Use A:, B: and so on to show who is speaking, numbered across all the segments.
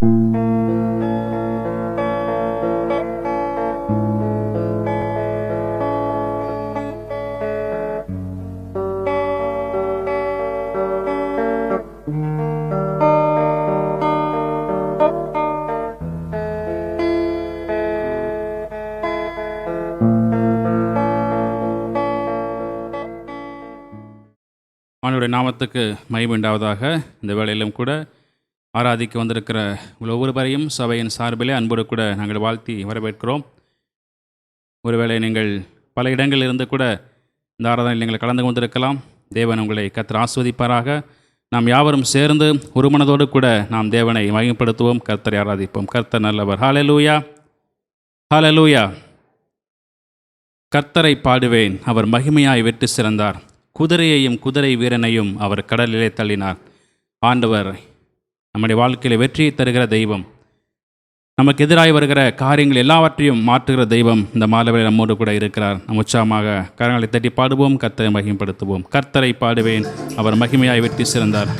A: ஆண்டவருடைய நாமத்துக்கு மகிமை உண்டாவதாக. இந்த வேளையிலும் கூட ஆராதிக்க வந்திருக்கிற ஒவ்வொருவரையும் சபையின் சார்பிலே அன்போடு கூட நாங்கள் வாழ்த்தி வரவேற்கிறோம். ஒருவேளை நீங்கள் பல இடங்களில் இருந்து கூட இந்த ஆராதனையில் நீங்கள் கலந்து கொண்டிருக்கலாம். தேவன் உங்களை கர்த்தர் ஆசீர்வதிப்பாராக. நாம் யாவரும் சேர்ந்து ஒரு மனதோடு கூட நாம் தேவனை மகிமைப்படுத்துவோம், கர்த்தரை ஆராதிப்போம். கர்த்தர் நல்லவர். ஹல்லேலூயா, ஹல்லேலூயா. கர்த்தரை பாடுவேன், அவர் மகிமையாய் வெற்றி சிறந்தார். குதிரையையும் குதிரை வீரனையும் அவர் கடலிலே தள்ளினார். ஆண்டவர் நம்முடைய வாழ்க்கையில் வெற்றியை தருகிற தெய்வம். நமக்கு எதிராக வருகிற காரியங்கள் எல்லாவற்றையும் மாற்றுகிற தெய்வம் இந்த மாலையில் நம்மோடு கூட இருக்கிறார். நம் உற்சாகமாக கரங்களை தட்டி பாடுவோம், கர்த்தரை மகிமைப்படுத்துவோம். கர்த்தரை பாடுவேன், அவர் மகிமையாய் வெற்றி சிறந்தார்.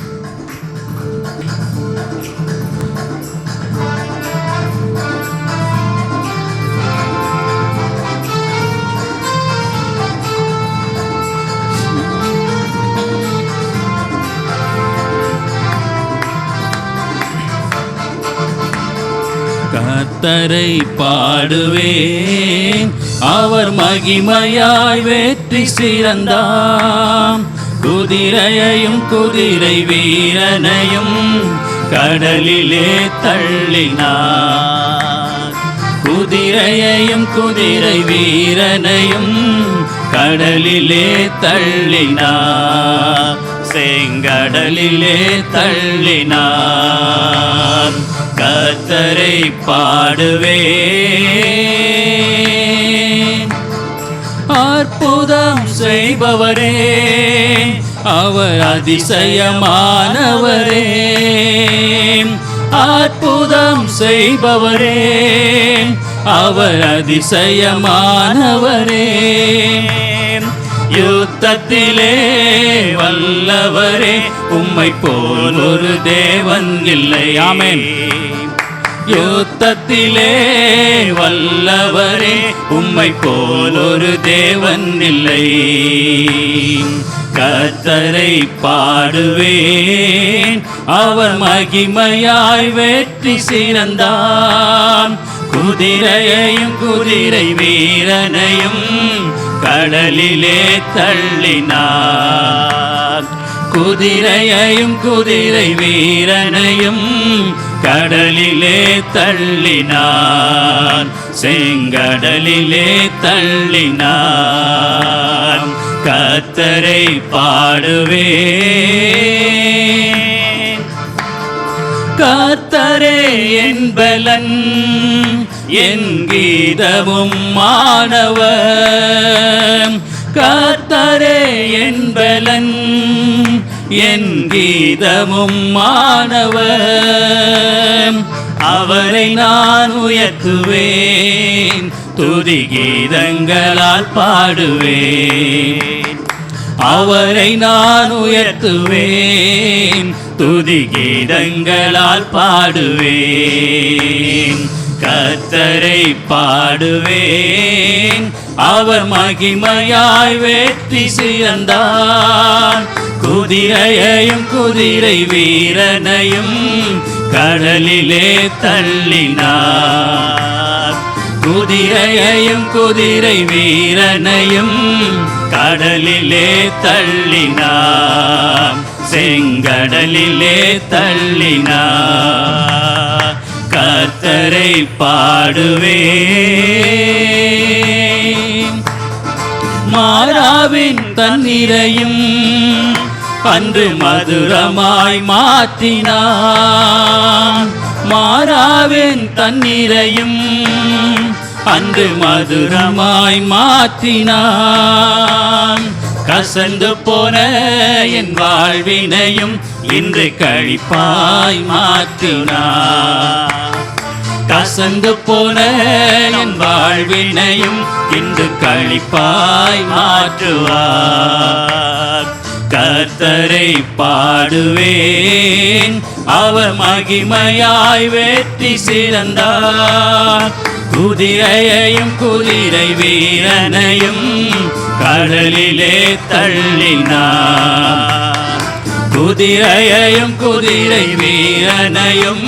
B: கர்த்தரை பாடுவேன், அவர் மகிமையாய் வெற்றி சிறந்தார். குதிரையையும் குதிரை வீரனையும் கடலிலே தள்ளினார். குதிரையையும் குதிரை வீரனையும் கடலிலே தள்ளினார். செங்கடலிலே தள்ளினார். கர்த்தரை பாடுவேன், அற்புதம் செய்பவரே, அவர் அதிசயமானவரே. அற்புதம் செய்பவரே, அவர் அதிசயமானவரே. யுத்தத்திலே வல்லவரே, உம்மை போல் ஒரு தேவன் இல்லை. ஆமென். யுத்தத்திலே வல்லவரே, உம்மை போல் ஒரு தேவன் இல்லை. கர்த்தரை பாடுவேன், அவர் மகிமையாய் வெற்றி சிறந்தார். குதிரையையும் குதிரை வீரனையும் கடலிலே தள்ளினார். குதிரையையும் குதிரை வீரனையும் கடலிலே தள்ளினார். செங்கடலிலே தள்ளினார். கர்த்தரை பாடுவேன், கர்த்தரே என் பலன், என் கீதமும் மானவர். கர்த்தரே என் பலன், என் கீதமும் மானவர். அவரை நான் உயர்த்துவேன், துதி கீதங்களால் பாடுவேன். அவரை நான் உயர்த்துவேன், துதி கீதங்களால் பாடுவேன். கர்த்தரை பாடுவேன், அவர் மகிமையாய் வெற்றி சிறந்தார். குதிரையையும் குதிரை வீரனையும் கடலிலே தள்ளினார். குதிரையையும் குதிரை வீரனையும் கடலிலே தள்ளினார். செங்கடலிலே தள்ளினார். கர்த்தரை பாடுவேன், மாறாவின் தண்ணீரையும் அன்று மதுரமாய் மாற்றினான். மாறாவின் தண்ணீரையும் அன்று மதுரமாய் மாற்றினான். கசந்து போன என் வாழ்வினையும் இன்று களிப்பாய் மாற்றினான். கசந்து போன என் வாழ்வினையும் இன்று களிப்பாய் மாற்றுவார். கர்த்தரை பாடுவேன், அவர் மகிமையாய் வெற்றி சிறந்தார். குதிரையையும் குதிரை வீரனையும் கடலிலே தள்ளினார். குதிரையையும் குதிரை வீரனையும்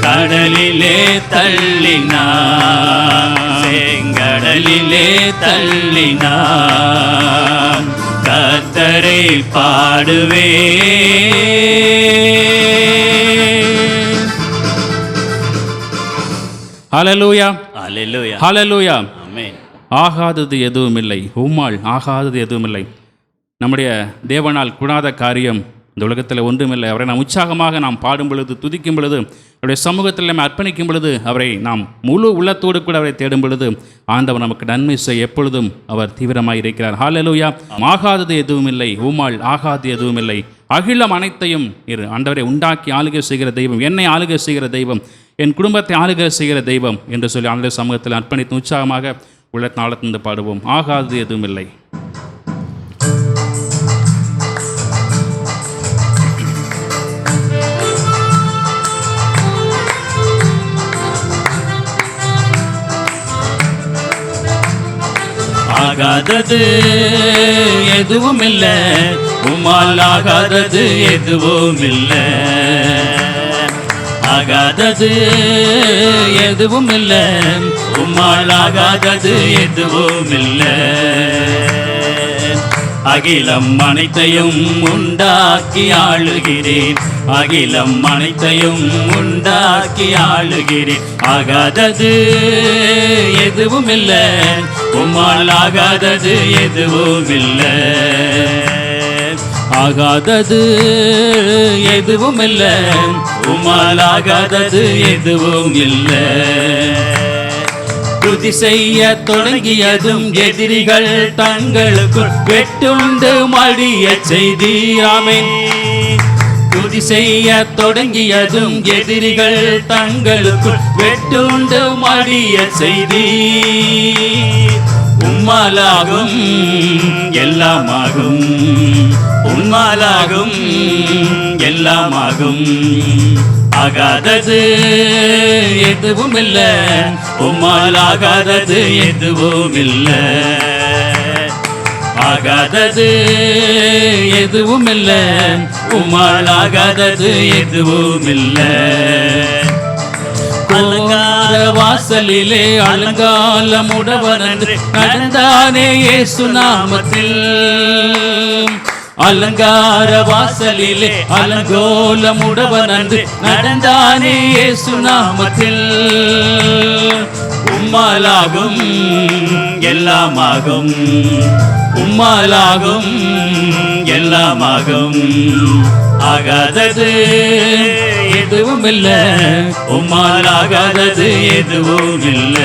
B: கடலிலே தள்ளினார். செங்கடலிலே தள்ளினார். கர்த்தரை பாடுவே.
A: ஹல்லேலூயா,
B: அல்லேலூயா,
A: ஹல்லேலூயா.
B: ஆமென்.
A: ஆகாதது எதுவும் இல்லை, உம்மால் ஆகாதது எதுவும் இல்லை. நம்முடைய தேவனால் கூடாத காரியம் இந்த உலகத்தில் ஒன்றுமில்லை. அவரை நாம் உற்சாகமாக நாம் பாடும் பொழுது, துதிக்கும் பொழுது, அவருடைய சமூகத்தில் நாம் அர்ப்பணிக்கும் பொழுது, அவரை நாம் முழு உள்ளத்தோடு கூட அவரை தேடும் பொழுது, ஆண்டவர் நமக்கு நன்மை செய்ய எப்பொழுதும் அவர் தீவிரமாக இருக்கிறார். ஹல்லேலூயா. ஆகாதது எதுவும் இல்லை, உம்மால் ஆகாதது எதுவும் இல்லை. அகிலம் அனைத்தையும் ஆண்டவரை உண்டாக்கி ஆளுகை செய்கிற தெய்வம், என்னை ஆளுகை செய்கிற தெய்வம், என் குடும்பத்தை ஆளுகை செய்கிற தெய்வம் என்று சொல்லி ஆண்டவர் சமூகத்தில் அர்ப்பணித்து உற்சாகமாக உள்ள நாளத்திலிருந்து பாடுவோம். ஆகாதது எதுவும் இல்லை.
B: ஆகாதது எதுவும் இல்ல, உம்மால் ஆகாதது எதுவும் இல்ல. ஆகாதது எதுவும் இல்ல, உம்மால் ஆகாதது எதுவும் இல்ல. அகிலம் அனைத்தையும் உண்டாக்கி ஆளுகிறேன், அகிலம் அனைத்தையும் உண்டாக்கி ஆளுகிறேன். ஆகாதது எதுவும் இல்ல, உம்மால் ஆகாதது எதுவும் இல்ல. ஆகாதது எதுவும் இல்ல, உம்மால் ஆகாதது எதுவும் இல்ல. துதி செய்ய தொடங்கியதும் எதிரிகள் தங்களுக்குள் வெட்டுண்டு மடிய செய்தீராமே. துதி செய்ய தொடங்கியதும் எதிரிகள் தங்களுக்குள் வெட்டுண்டு மடிய செய்தி. உம்மாலாகும் எல்லாமாகும், உம்மாலாகும் எல்லாமாகும். ஆகாதது எதுவும் இல்ல, உம்மால் ஆகாதது எதுவும் இல்ல. ஆகாதது எதுவும் இல்ல, உம்மால் ஆகாதது எதுவும் இல்ல. அலங்கார வாசலிலே அலங்காலமுடவனன்று நடந்தானே இயேசு நாமத்தில். அலங்கார வாசலிலே அலங்கோலமுடவனன்று நடந்தானே இயேசு நாமத்தில். உம்மாலாகும் எல்லாமாகும், உம்மாலாகும் எல்லாமாகும். ஆகாதது எதுவும் இல்ல, உம்மால் ஆகாதது எதுவும் இல்ல.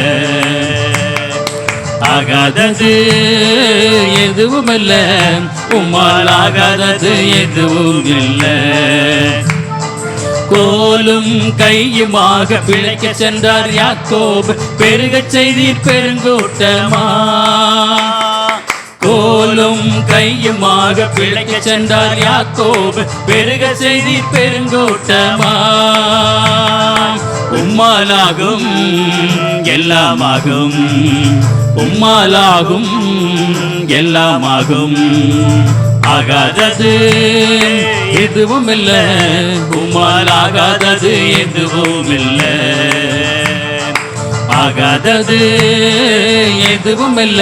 B: ஆகாதது எதுவும் இல்ல, உம்மால் ஆகாதது எதுவும் இல்ல. கோலும் கையுமாக பிழைக்க சென்றார் யாக்கோபு, பெருகச் செய்தீர் பெருங்கூட்டமா. கோலும் கையுமாக பிழைக்க சென்றார் யாக்கோபு, பெருக செய்தீர் பெருங்கூட்டமா. உம்மாலாகும் எல்லாமாகும், உம்மாலாகும் எல்லாமாகும். ஆகாதது எதுவும் இல்ல, உம்மால் ஆகாதது எதுவும் இல்ல. ஆகாதது எதுவும் இல்ல,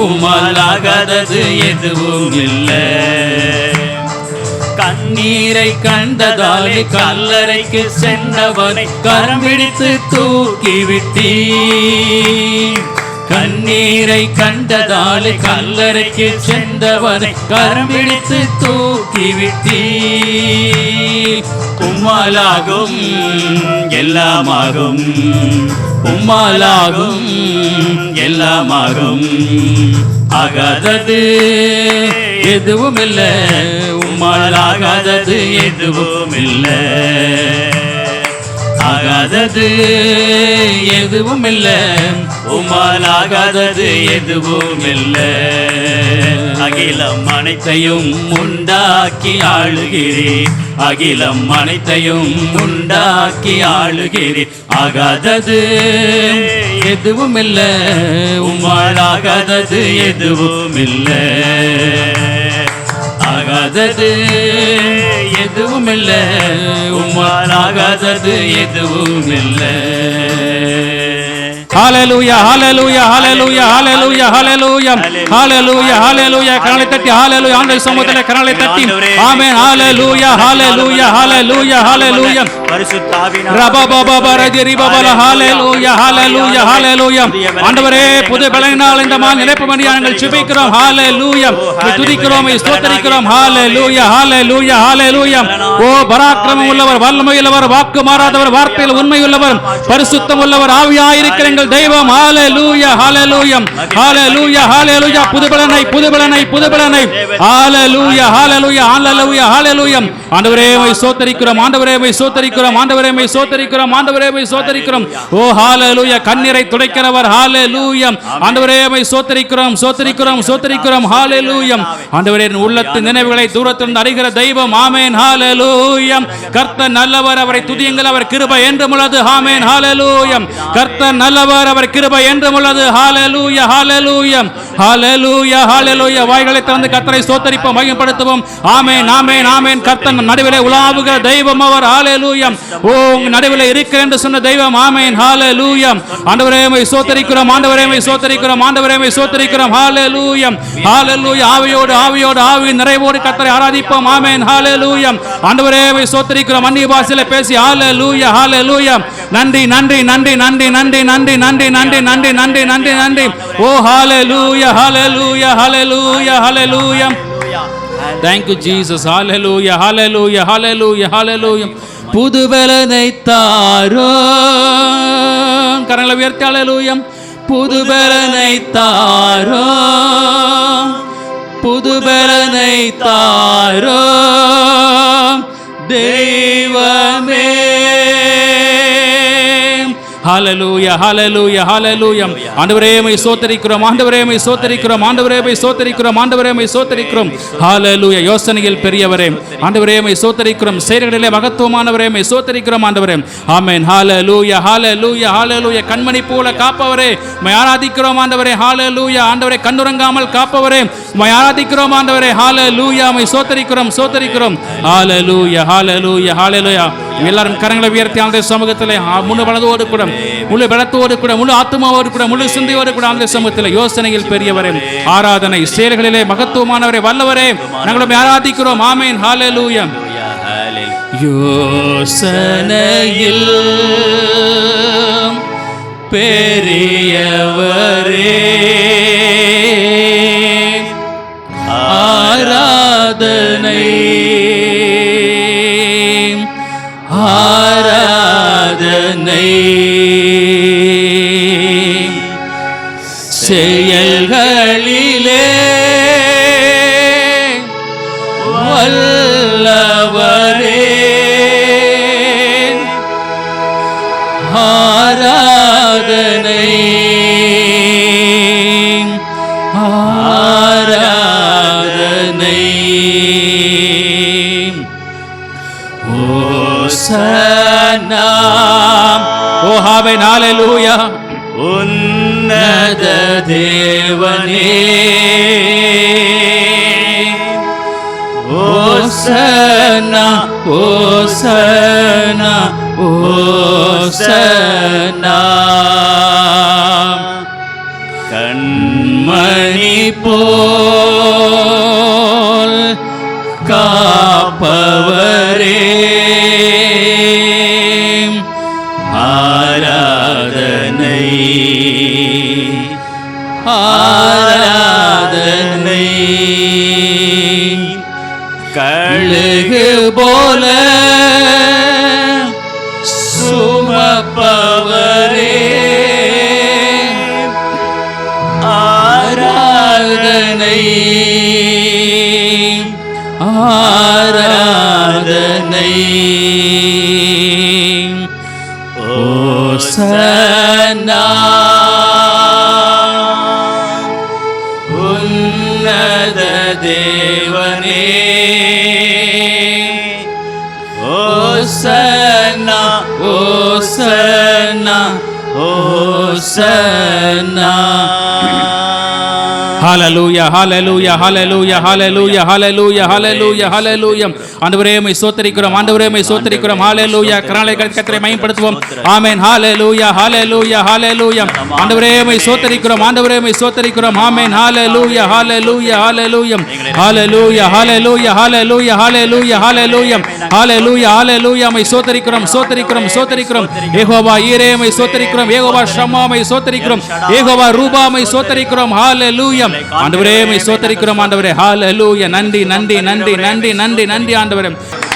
B: உம்மால் ஆகாதது எதுவும் இல்ல. கண்ணீரை கண்டதாலே கல்லறைக்கு சென்றவனை கரம் பிடித்து தூக்கிவிட்டீ. கண்ணீரை கண்டதாலே கல்லறைக்கு சென்றவனை கரம் பிடித்து தூக்கிவிட்டீ. உம்மாலாகும் எல்லாமாகும், உம்மாலாகும் எல்லாமாகும். ஆகாதது எதுவும் இல்ல, உம்மால் ஆகாதது எதுவும் இல்ல. ஆகாதது எதுவும் இல்ல, உம்மால் ஆகாதது எதுவும் இல்ல. அகிலம் அனைத்தையும் உண்டாக்கி ஆளுகிறேன், அகிலம் அனைத்தையும் உண்டாக்கி ஆளுகிறீர். ஆகாதது எதுவும் இல்ல, உம்மால் ஆகாதது எதுவும் இல்ல. ஆகாதது எதுவும் இல்ல, உம்மால் ஆகாதது எதுவும் இல்ல.
A: ஹalleluya ஹalleluya ஹalleluya ஹalleluya ஹalleluya ஹalleluya ஹalleluya கரங்களை தட்டி ஹalleluya ஆண்டவர் சமூகத்திலே கரங்களை தட்டி ஆமென் ஹalleluya ஹalleluya ஹalleluya ஹalleluya
B: பரிசுத்த ஆவியானவர்
A: ரபபபரஜரி பபல ஹalleluya ஹalleluya ஹalleluya ஆண்டவரே புது பலனினால் இந்த மா நிரப்பும்படி நாங்கள் ஜெபிக்கிறோம். ஹalleluya துதிக்கிறோம், ஸ்தோத்திரிக்கிறோம். ஹalleluya ஹalleluya ஹalleluya ஓ பராக்கிரமம் உள்ளவர், வல்லமை உள்ளவர், வாக்கு மாறாதவர், வார்த்தையில் உண்மை உள்ளவர், பரிசுத்தம் உள்ளவர், ஆவியாய் இருக்கிற எங்கள் தெய்வம். ஹalleluya ஹalleluya ஹalleluya ஹalleluya புதுபலனை புதுபலனை புதுபலனை ஹalleluya ஹalleluya ஹalleluya ஹalleluya ஆண்டவரே உம்மை ஸ்தோத்திரிக்கிறோம், ஆண்டவரே உம்மை ஸ்தோத்திரிக்கிறோம், ஆண்டவரே உம்மை ஸ்தோத்திரிக்கிறோம், ஆண்டவரே உம்மை ஸ்தோத்திரிக்கிறோம். ஓ ஹalleluya கண்ணீரை துடைக்கிறவர். ஹalleluya ஆண்டவரே உம்மை ஸ்தோத்திரிக்கிறோம், ஸ்தோத்திரிக்கிறோம், ஸ்தோத்திரிக்கிறோம். ஹalleluya ஆண்டவரே என் உள்ளத்தின் நினைவுகளை தூரத்திலிருந்து அறிகிற தெய்வம். ஆமென் ஹalleluya கர்த்தர் நல்லவர், அவரை துதியுங்கள், அவர் கிருபை என்றும் உள்ளது. ஆமென் ஹalleluya கர்த்தர் நல்லவர், அவர் கிருபை என்றும் உள்ளது. ஹalleluya ஹalleluya ஹalleluya ஹalleluya வாய்களை திறந்து கர்த்தரை ஸ்தோத்திரிப்போம், மகிமைப்படுத்துவோம். ஆமென் ஆமென் ஆமென் கர்த்தர் நடுவிலே உலாவுகிற தெய்வம் அவர். ஹalleluya ஓ உங்க நடுவிலே இருக்கிற என்று சொன்ன தெய்வம். ஆமென் ஹalleluya ஆண்டவரே உம்மை ஸ்தோத்திரிக்கிறோம், ஆண்டவரே உம்மை ஸ்தோத்திரிக்கிறோம், ஆண்டவரே உம்மை ஸ்தோத்திரிக்கிறோம். ஹalleluya ஹalleluya ஆவியோடு ஆவியோடு ஆவி நிறைவோடு கர்த்தரை ஆராதிப்போம். ஆமென் ஹalleluya ஆண்டவரே உம்மை ஸ்தோத்திரிக்கிறோம். அந்நிய பாஷையிலே பேசி ஹalleluya ஹalleluya நன்றி நன்றி நன்றி நன்றி நன்றி நன்றி நன்றி நன்றி நன்றி நன்றி நன்றி நன்றி ஓ ஹalleluya ஹalleluya ஹalleluya ஹalleluya thank you jesus hallelujah hallelujah hallelujah hallelujah புது பலனை தாரும் கரங்களை உயர்த்தி ஹalleluya புது பலனை தாரும் புது பலனை தாரும் தெய்வமே. ஹalleluya ஹalleluya ஹalleluya ஆண்டவரே உம்மை ஸ்தோத்திரிக்கிறோம், ஆண்டவரே உம்மை ஸ்தோத்திரிக்கிறோம், ஆண்டவரே உம்மை ஸ்தோத்திரிக்கிறோம், ஆண்டவரே உம்மை ஸ்தோத்திரிக்கிறோம். ஹalleluya யோசனையில் பெரியவரே ஆண்டவரே உம்மை ஸ்தோத்திரிக்கிறோம், செயல்களிலே மகத்துவமானவரே உம்மை ஸ்தோத்திரிக்கிறோம் ஆண்டவரே. ஆமென் ஹalleluya ஹalleluya ஹalleluya கண்மணி போல காப்பவரே உம்மை ஆராதிக்கிறோம் ஆண்டவரே. ஹalleluya ஆண்டவரே கண்ணுறங்காமல் காப்பவரே உம்மை ஆராதிக்கிறோம் ஆண்டவரே. ஹalleluya உம்மை ஸ்தோத்திரிக்கிறோம் ஸ்தோத்திரிக்கிறோம். ஹalleluya ஹalleluya ஹalleluya எல்லாரும் கரங்களை உயர்த்தி ஆண்டவருடைய சமூகத்திலே முழு பலத்தோடு கூட முழு பலத்தோடு கூட முழு ஆத்துமாவோடு கூட முழு சிந்தையோடு கூட ஆண்டவருடைய சமூகத்திலே யோசனையில் பெரியவரே ஆராதனை செயல்களிலே மகத்துவமானவரே வல்லவரே நாங்கள் ஆராதிக்கிறோம். ஆமென் ஹalleluya யோசனையில் பெரியவரே ஆராதனை ஆராதனை செயல்களிலே வல்லவரே ஆராதனை ஆராதனை ஓசன்னா ஓ ஆமென் ஹalleluya
B: உன்னத தேவனே
A: ஓசன்னா ஓசன்னா ஓசன்னா
B: கண்மணி
A: போல் காப்பவரே
B: ஆராதனை
A: ஆராதனை கழுகு போல சுமப்பவரே ஆராதனை ஆராதனை ஓசன்னா உன்னத தேவனே
B: ஓசன்னா.
A: ஹalleluya ஹalleluya ஹalleluya ஹalleluya ஹalleluya ஹalleluya ஹalleluya. ஆண்டவரே உம்மை ஸ்தோத்திரிக்கிறோம், ஆண்டவரே உம்மை ஸ்தோத்திரிக்கிறோம். ஹalleluya. கரங்களை கர்த்தரை மகிமைப்படுத்துவோம். ஆமென். ஹalleluya ஹalleluya ஹalleluya. ஆண்டவரே உம்மை ஸ்தோத்திரிக்கிறோம், ஆண்டவரே உம்மை ஸ்தோத்திரிக்கிறோம். ஆமென். ஹalleluya ஹalleluya ஹalleluya ஹalleluya ஹalleluya ஹalleluya ஹalleluya ஹalleluya ஹalleluya ஹalleluya. உம்மை ஸ்தோத்திரிக்கிறோம், ஸ்தோத்திரிக்கிறோம், ஸ்தோத்திரிக்கிறோம். யெகோவா ஈரே உம்மை ஸ்தோத்திரிக்கிறோம், யெகோவா ஷம்மா உம்மை ஸ்தோத்திரிக்கிறோம், யெகோவா ரூபா உம்மை ஸ்தோத்திரிக்கிறோம். ஹalleluya. ஆண்டவரே உம்மை ஸ்தோத்திரிக்கிறோம் ஆண்டவரே. ஹalleluya. நன்றி நன்றி நன்றி நன்றி நன்றி நன்றி ஆண்டவரே.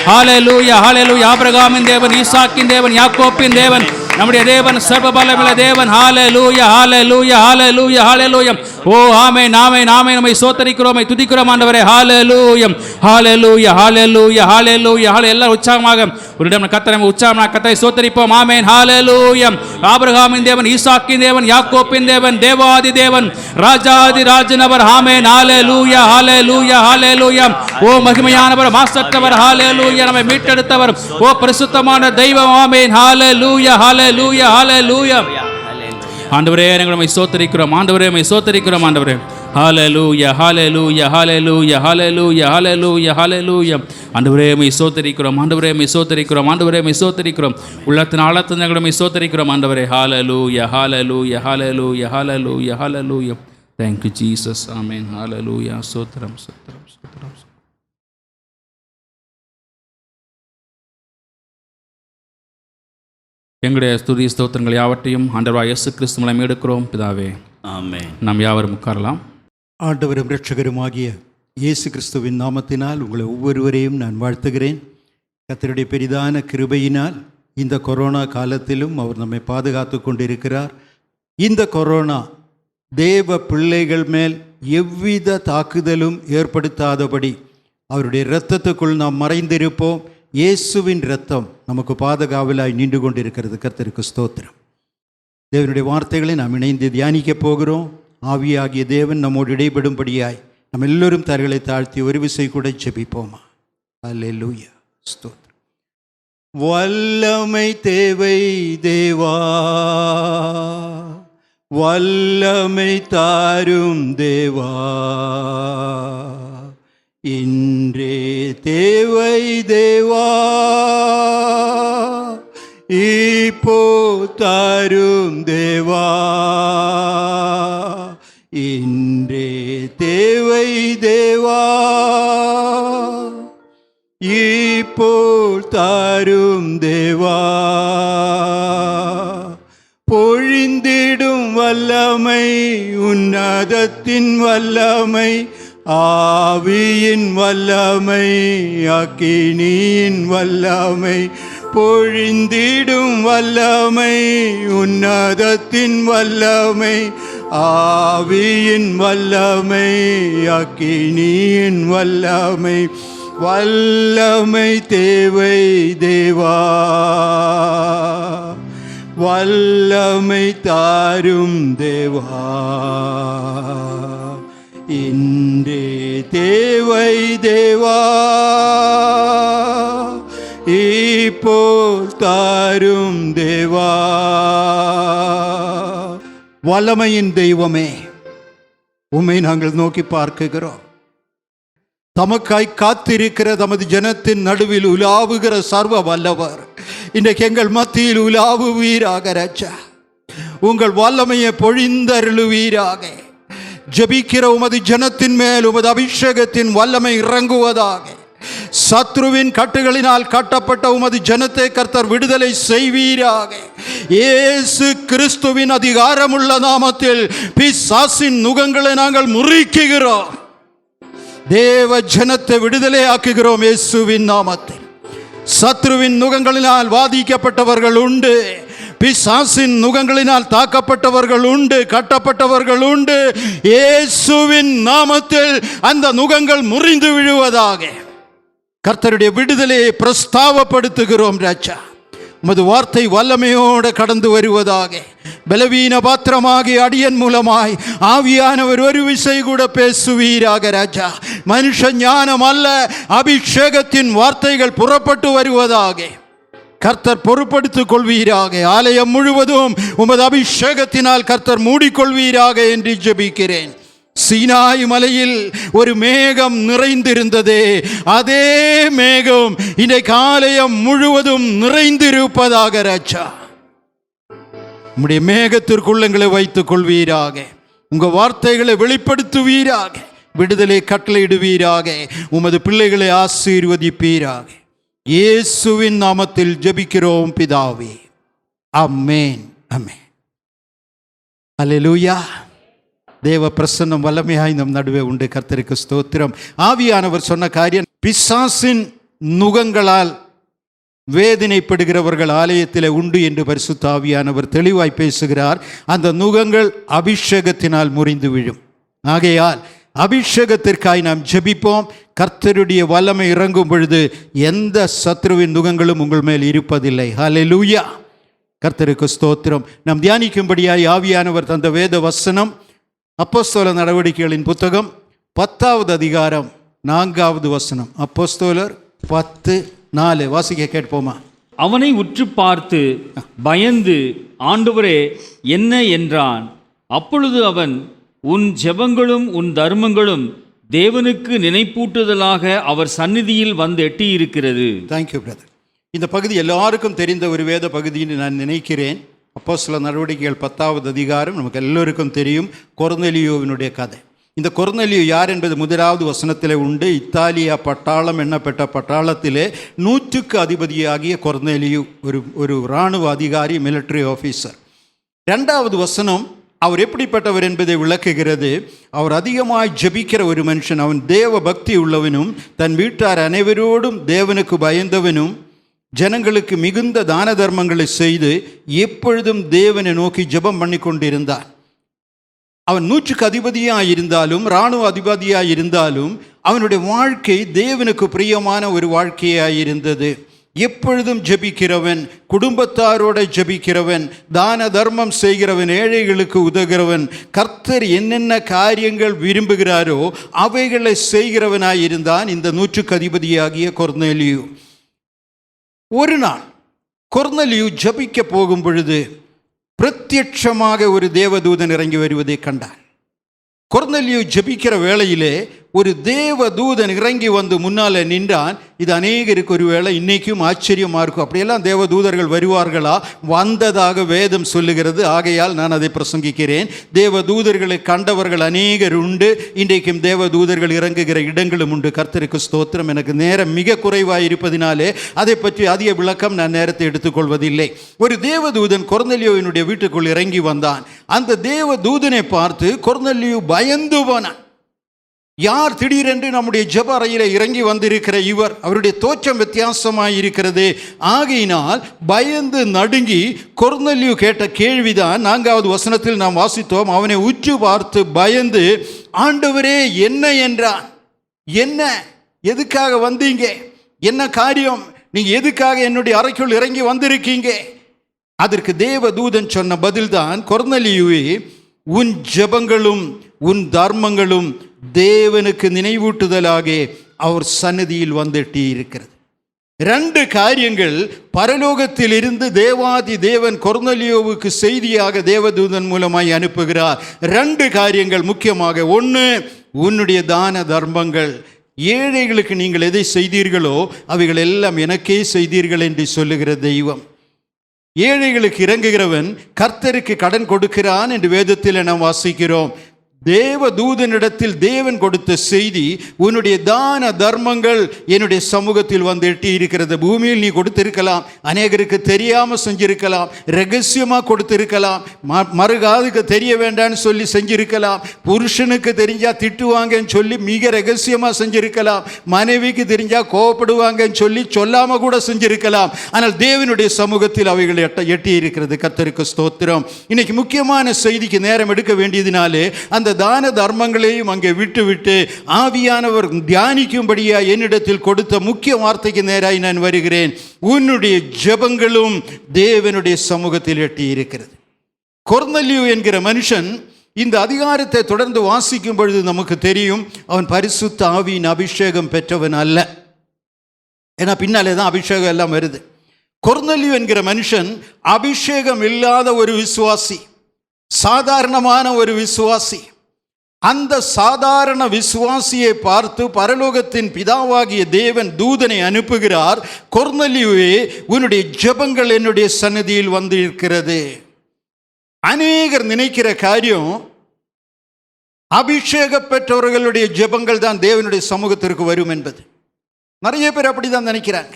A: ஹalleluya ஹalleluya. ஆபிரகாமின் தேவன், ஈசாக்கின் தேவன், யாக்கோப்பின் தேவன், நம்முடைய தேவன், சர்வ பலமுள்ள தேவன். ஹalleluya ஹalleluya ஹalleluya ஹalleluya. ஓ ஆமென் ஆமென் ஆமென். நம்மை ஸ்தோத்திரிக்கிறோம், நம்மை துதிக்கிறோம் ஆண்டவரே. ஹalleluya ஹalleluya ஹalleluya ஹalleluya ஹalleluya. எல்லாரும் உற்சாகமாக ஒரு இடம் கர்த்தரை உற்சாகமாக கர்த்தரை ஸ்தோத்திரிப்போம். ஆமென். ஹalleluya. ஆபிரகாமின் தேவன், ஈசாக்கின் தேவன், யாக்கோப்பின் தேவன், தேவாதி தேவன், ராஜாதி ராஜனவர். ஆமென். ஹalleluya ஹalleluya ஹalleluya. ஓ மகிமையானவர், மாசற்றவர். ஹalleluya. நம்மை மீட்டெடுத்தவர், ஓ பரிசுத்தமான தெய்வம். ஆமென். ஹalleluya ஹalleluya ஹalleluya. ஆண்டவரே நாங்கள் உம்மை ஸ்தோத்திரிக்கிறோம், ஆண்டவரே உம்மை ஸ்தோத்திரிக்கிறோம் ஆண்டவரே. ஹalleluya ஹalleluya ஹalleluya ஹalleluya ஹalleluya ஹalleluya. ஆண்டவரே உம்மை ஸ்தோத்திரிக்கிறோம், ஆண்டவரே உம்மை ஸ்தோத்திரிக்கிறோம், ஆண்டவரே உம்மை ஸ்தோத்திரிக்கிறோம். உள்ளத்தின் ஆழத்தில் நாங்கள் உம்மை ஸ்தோத்திரிக்கிறோம் ஆண்டவரே. ஹalleluya ஹalleluya ஹalleluya ஹalleluya ஹalleluya. Thank you Jesus. Amen. Hallelujah. ஸ்தோத்திரம் ஸ்தோத்திரம் ஸ்தோத்திரம். எங்களுடைய ஸ்துதி ஸ்தோத்திரங்கள் யாவற்றையும் ஆண்டவராகிய இயேசு கிறிஸ்து மூலம் எடுக்கிறோம் பிதாவே.
B: ஆமென்.
A: நாம் யாவரும் உட்காரலாம்.
C: ஆண்டவரும் இரட்சகருமாகிய இயேசு கிறிஸ்துவின் நாமத்தினால் உங்களை ஒவ்வொருவரையும் நான் வாழ்த்துகிறேன். கர்த்தருடைய பெரிதான கிருபையினால் இந்த கொரோனா காலத்திலும் அவர் நம்மை பாதுகாத்து கொண்டிருக்கிறார். இந்த கொரோனா தேவ பிள்ளைகள் மேல் எவ்வித தாக்குதலும் ஏற்படுத்தாதபடி அவருடைய இரத்தத்துக்குள் நாம் மறைந்திருப்போம். இயேசுவின் இரத்தம் நமக்கு பாதுகாவலாய் நின்று கொண்டிருக்கிறது. கர்த்தருக்கு ஸ்தோத்திரம். தேவனுடைய வார்த்தைகளை நாம் இணைந்து தியானிக்கப் போகிறோம். ஆவியாகிய தேவன் நம்மோடு இடைபடும்படியாய் நம்ம எல்லோரும் தரைகளை தாழ்த்தி ஒரு விசை கூட ஜெபிப்போமா. அல்லேலூயா. ஸ்தோத்திரம். வல்லமை தேவை தேவா, வல்லமை தாரும் தேவா, இன்றே தேவை தேவா, இப்போ தாரும் தேவா, இன்றே தேவை தேவா, இப்போ தாரும் தேவா. பொழிந்திடும் வல்லமை, உன்னதத்தின் வல்லமை, ஆவியின் வல்லமை, அக்கினியின் வல்லமை, பொழிந்திடும் வல்லமை, உன்னதத்தின் வல்லமை, ஆவியின் வல்லமை, அக்கினியின் வல்லமை. வல்லமை தேவை தேவா, வல்லமை தாரும் தேவா, இன்றே தேவை தேவா, இப்போ தாரும் தேவா. வல்லமையின் தெய்வமே, உம்மை நாங்கள் நோக்கி பார்க்கிறோம். தமக்காய் காத்திருக்கிற தமது ஜனத்தின் நடுவில் உலாவுகிற சர்வ வல்லவர், இன்றைக்கு எங்கள் மத்தியில் உலாவுவீராக. ராஜா, உங்கள் வல்லமையை பொழிந்தருளுவீராக. ஜெபிக்கிற உமது ஜனத்தின் மேல் உமது அபிஷேகத்தின் வல்லமை இறங்குவதாக. சத்ருவின் கட்டுகளினால் கட்டப்பட்ட உமது ஜனத்தை கர்த்தர் விடுதலை செய்வீராக. இயேசு கிறிஸ்துவின் அதிகாரமுள்ள நாமத்தில் பிசாசின் நுகங்களை நாங்கள் முறிக்குகிறோம். தேவ ஜனத்தை விடுதலை ஆக்குகிறோம் இயேசுவின் நாமத்தில். சத்ருவின் நுகங்களினால் வாதிக்கப்பட்டவர்கள் உண்டு, பிசாசின் நுகங்களினால் தாக்கப்பட்டவர்கள் உண்டு, கட்டப்பட்டவர்கள் உண்டு. இயேசுவின் நாமத்தில் அந்த நுகங்கள் முறிந்து விழுவதாக. கர்த்தருடைய விடுதலையை பிரஸ்தாவப்படுத்துகிறோம். ராஜா, உமது வார்த்தை வல்லமையோடு கடந்து வருவதாக. பலவீன பாத்திரமாகிய அடியன் மூலமாய் ஆவியானவர் ஒரு விசை கூட பேசுவீராக. ராஜா, மனுஷ ஞானம் அல்ல, அபிஷேகத்தின் வார்த்தைகள் புறப்பட்டு வருவதாக. கர்த்தர் பொறுப்படுத்திக் கொள்வீராக. ஆலயம் முழுவதும் உமது அபிஷேகத்தினால் கர்த்தர் மூடிக்கொள்வீராக என்று ஜெபிக்கிறேன். சீனாய் மலையில் ஒரு மேகம் நிறைந்திருந்ததே, அதே மேகம் இன்றைக்கு ஆலயம் முழுவதும் நிறைந்திருப்பதாக ராஜா. உம்முடைய மேகத்திற்குள்ளங்களை வைத்துக் கொள்வீராக. உங்க வார்த்தைகளை வெளிப்படுத்துவீராக. விடுதலை கட்டளையிடுவீராக. உமது பிள்ளைகளை ஆசீர்வதிப்பீராக. இயேசுவின் நாமத்தில் ஜெபிக்கிறோம் பிதாவே, ஆமென், ஆமென். அல்லேலூயா. தேவ பிரசன்னம் வல்லமையாய் நம் நடுவே உண்டு. கர்த்தருக்கு ஸ்தோத்திரம். ஆவியானவர் சொன்ன காரியம், பிசாசின் நுகங்களால் வேதனைப்படுகிறவர்கள் ஆலயத்தில் உண்டு என்று பரிசுத்த ஆவியானவர் தெளிவாய் பேசுகிறார். அந்த நுகங்கள் அபிஷேகத்தினால் முறிந்து விழும். ஆகையால் அபிஷேகத்திற்காய் நாம் ஜெபிப்போம். கர்த்தருடைய வல்லமை இறங்கும் பொழுது எந்த சத்ருவின் நுகங்களும் உங்கள் மேல் இருப்பதில்லை. ஹல்லேலூயா. கர்த்தருக்கு ஸ்தோத்திரம். நாம் தியானிக்கும்படியாய் ஆவியானவர் தந்த வேத வசனம் அப்போஸ்தலர் நடவடிக்கைகளின் புத்தகம் 10வது அதிகாரம் 4வது வசனம். அப்போஸ்தலர் 10:4 வாசிக்க கேட்போமா?
B: அவனை உற்று பார்த்து பயந்து, ஆண்டவரே என்ன என்றான். அப்பொழுது அவன், உன் ஜெபங்களும் உன் தர்மங்களும் தேவனுக்கு நினைப்பூட்டுதலாக அவர் சந்நிதியில் வந்து எட்டியிருக்கிறது.
C: Thank you brother. இந்த பகுதி எல்லாருக்கும் தெரிந்த ஒரு வேத பகுதின்னு நான் நினைக்கிறேன். அப்போஸ்தலர் நடவடிக்கைகள் 10வது அதிகாரம் நமக்கு எல்லோருக்கும் தெரியும். கொர்நேலியுவினுடைய கதை. இந்த கொர்நேலியு யார் என்பது 1வது வசனத்திலே உண்டு. இத்தாலியா பட்டாளம் எண்ணப்பட்ட பட்டாளத்திலே 100க்கு அதிபதியாகிய கொர்நேலியு ஒரு இராணுவ அதிகாரி, மிலிட்டரி ஆஃபீஸர். 2வது வசனம் அவர் எப்படிப்பட்டவர் என்பதை விளக்குகிறது. அவர் அதிகமாய் ஜெபிக்கிற ஒரு மனுஷன். அவன் தேவ பக்தி உள்ளவனும் தன் வீட்டார் அனைவரோடும் தேவனுக்கு பயந்தவனும் ஜனங்களுக்கு மிகுந்த தான தர்மங்களை செய்து எப்பொழுதும் தேவனை நோக்கி ஜெபம் பண்ணி கொண்டிருந்தான். அவன் 100க்கு அதிபதியாக இருந்தாலும் இராணுவ அதிபதியாக இருந்தாலும் அவனுடைய வாழ்க்கை தேவனுக்கு பிரியமான ஒரு வாழ்க்கையாக இருந்தது. எப்பொழுதும் ஜெபிக்கிறவன், குடும்பத்தாரோட ஜெபிக்கிறவன், தான தர்மம் செய்கிறவன், ஏழைகளுக்கு உதவுகிறவன், கர்த்தர் என்னென்ன காரியங்கள் விரும்புகிறாரோ அவைகளை செய்கிறவனாயிருந்தான் இந்த 100க்கு அதிபதியாகிய கொர்நேலியு. ஒரு நாள் கொர்நேலியு ஜெபிக்க போகும் பொழுது பிரத்யட்சமாக ஒரு தேவதூதன் இறங்கி வருவதை கண்டான். கொர்நேலியு ஜெபிக்கிற வேளையிலே ஒரு தேவதூதன் இறங்கி வந்து முன்னால் நின்றான். இது அநேகருக்கு ஒரு வேளை இன்னைக்கும் ஆச்சரியமாக இருக்கும். அப்படியெல்லாம் தேவதூதர்கள் வருவார்களா? வந்ததாக வேதம் சொல்லுகிறது. ஆகையால் நான் அதை பிரசங்கிக்கிறேன். தேவதூதர்களை கண்டவர்கள் அநேகர் உண்டு. இன்றைக்கும் தேவதூதர்கள் இறங்குகிற இடங்களும் உண்டு. கர்த்தருக்கு ஸ்தோத்திரம். எனக்கு நேரம் மிக குறைவாக இருப்பதினாலே அதை பற்றி அதிக விளக்கம் நான் நேரத்தை எடுத்துக்கொள்வதில்லை. ஒரு தேவதூதன் கொர்நேலியுவினுடைய வீட்டுக்குள் இறங்கி வந்தான். அந்த தேவதூதனை பார்த்து கொர்நேலியு பயந்து போனான். யார் திடீரென்று நம்முடைய ஜெப அறையிலே இறங்கி வந்திருக்கிற இவர்? அவருடைய தோற்றம் வித்தியாசமாக இருக்கிறது. ஆகையினால் பயந்து நடுங்கி கொர்நேலியு கேட்ட கேள்விதான் 4வது வசனத்தில் நாம் வாசித்தோம். அவனை உற்று பார்த்து பயந்து, ஆண்டவரே என்ன என்றான். என்ன, எதுக்காக வந்தீங்க? என்ன காரியம்? நீங்க எதுக்காக என்னுடைய அறைக்குள் இறங்கி வந்திருக்கீங்க? அதற்கு தேவதூதன் சொன்ன பதில்தான், கொர்நேலியுவே, உன் ஜெபங்களும் உன் தர்மங்களும் தேவனுக்கு நினைவூட்டுதலாக அவர் சந்நிதியில் வந்துட்டி இருக்கிறது. 2 காரியங்கள் பரலோகத்தில் இருந்து தேவாதி தேவன் கொர்நேலியுவுக்கு செய்தியாக தேவதூதன் மூலமாய் அனுப்புகிறார். 2 காரியங்கள் முக்கியமாக. 1, உன்னுடைய தான தர்மங்கள். ஏழைகளுக்கு நீங்கள் எதை செய்தீர்களோ அவைகள் எல்லாம் எனக்கே செய்தீர்கள் என்று சொல்லுகிற தெய்வம். ஏழைகளுக்கு இறங்குகிறவன் கர்த்தருக்கு கடன் கொடுக்கிறான் என்று வேதத்தில் நாம் வாசிக்கிறோம். தேவதூதனிடத்தில் தேவன் கொடுத்த செய்தி, உன்னுடைய தான தர்மங்கள் என்னுடைய சமூகத்தில் வந்து எட்டி இருக்கிறது. பூமியில் நீ கொடுத்திருக்கலாம், அநேகருக்கு தெரியாமல் செஞ்சிருக்கலாம், ரகசியமாக கொடுத்திருக்கலாம், மறுகாதுக்கு தெரிய வேண்டான்னு சொல்லி செஞ்சிருக்கலாம், புருஷனுக்கு தெரிஞ்சா திட்டுவாங்கன்னு சொல்லி மிக ரகசியமாக செஞ்சிருக்கலாம், மனைவிக்கு தெரிஞ்சா கோவப்படுவாங்கன்னு சொல்லி சொல்லாமல் கூட செஞ்சிருக்கலாம். ஆனால் தேவனுடைய சமூகத்தில் அவைகள் எட்டி இருக்கிறது. கர்த்தருக்கு ஸ்தோத்திரம். இன்னைக்கு முக்கியமான செய்திக்கு நேரம் எடுக்க வேண்டியதினாலே அந்த தான தர்மங்களையும் அங்கே விட்டு ஆவியானவர் தியானிக்கும்படியா என்னிடத்தில் கொடுத்த முக்கிய வார்த்தைக்கு நேராய் நான் வருகிறேன். உன்னுடைய ஜெபங்களும் தேவனுடைய சமூகத்தில் எட்டி இருக்கிறது. கொர்நேலியு என்கிற மனுஷன் இந்த அதிகாரத்தை தொடர்ந்து வாசிக்கும் பொழுது நமக்கு தெரியும், அவன் பரிசுத்த ஆவியின் அபிஷேகம் பெற்றவன் அல்ல. ஏன்னா பின்னாலே தான் அபிஷேகம் எல்லாம் வருது. கொர்நேலியு என்கிற மனுஷன் அபிஷேகம் இல்லாத ஒரு விசுவாசி, சாதாரணமான ஒரு விசுவாசி. அந்த சாதாரண விசுவாசியை பார்த்து பரலோகத்தின் பிதாவாகிய தேவன் தூதனை அனுப்புகிறார். கொர்நேலியுவே, உன்னுடைய ஜெபங்கள் என்னுடைய சந்நிதியில் வந்து இருக்கிறது. அநேகர் நினைக்கிற காரியம், அபிஷேக பெற்றவர்களுடைய ஜெபங்கள் தான் தேவனுடைய சமூகத்திற்கு வரும் என்பது. நிறைய பேர் அப்படிதான் நினைக்கிறாங்க.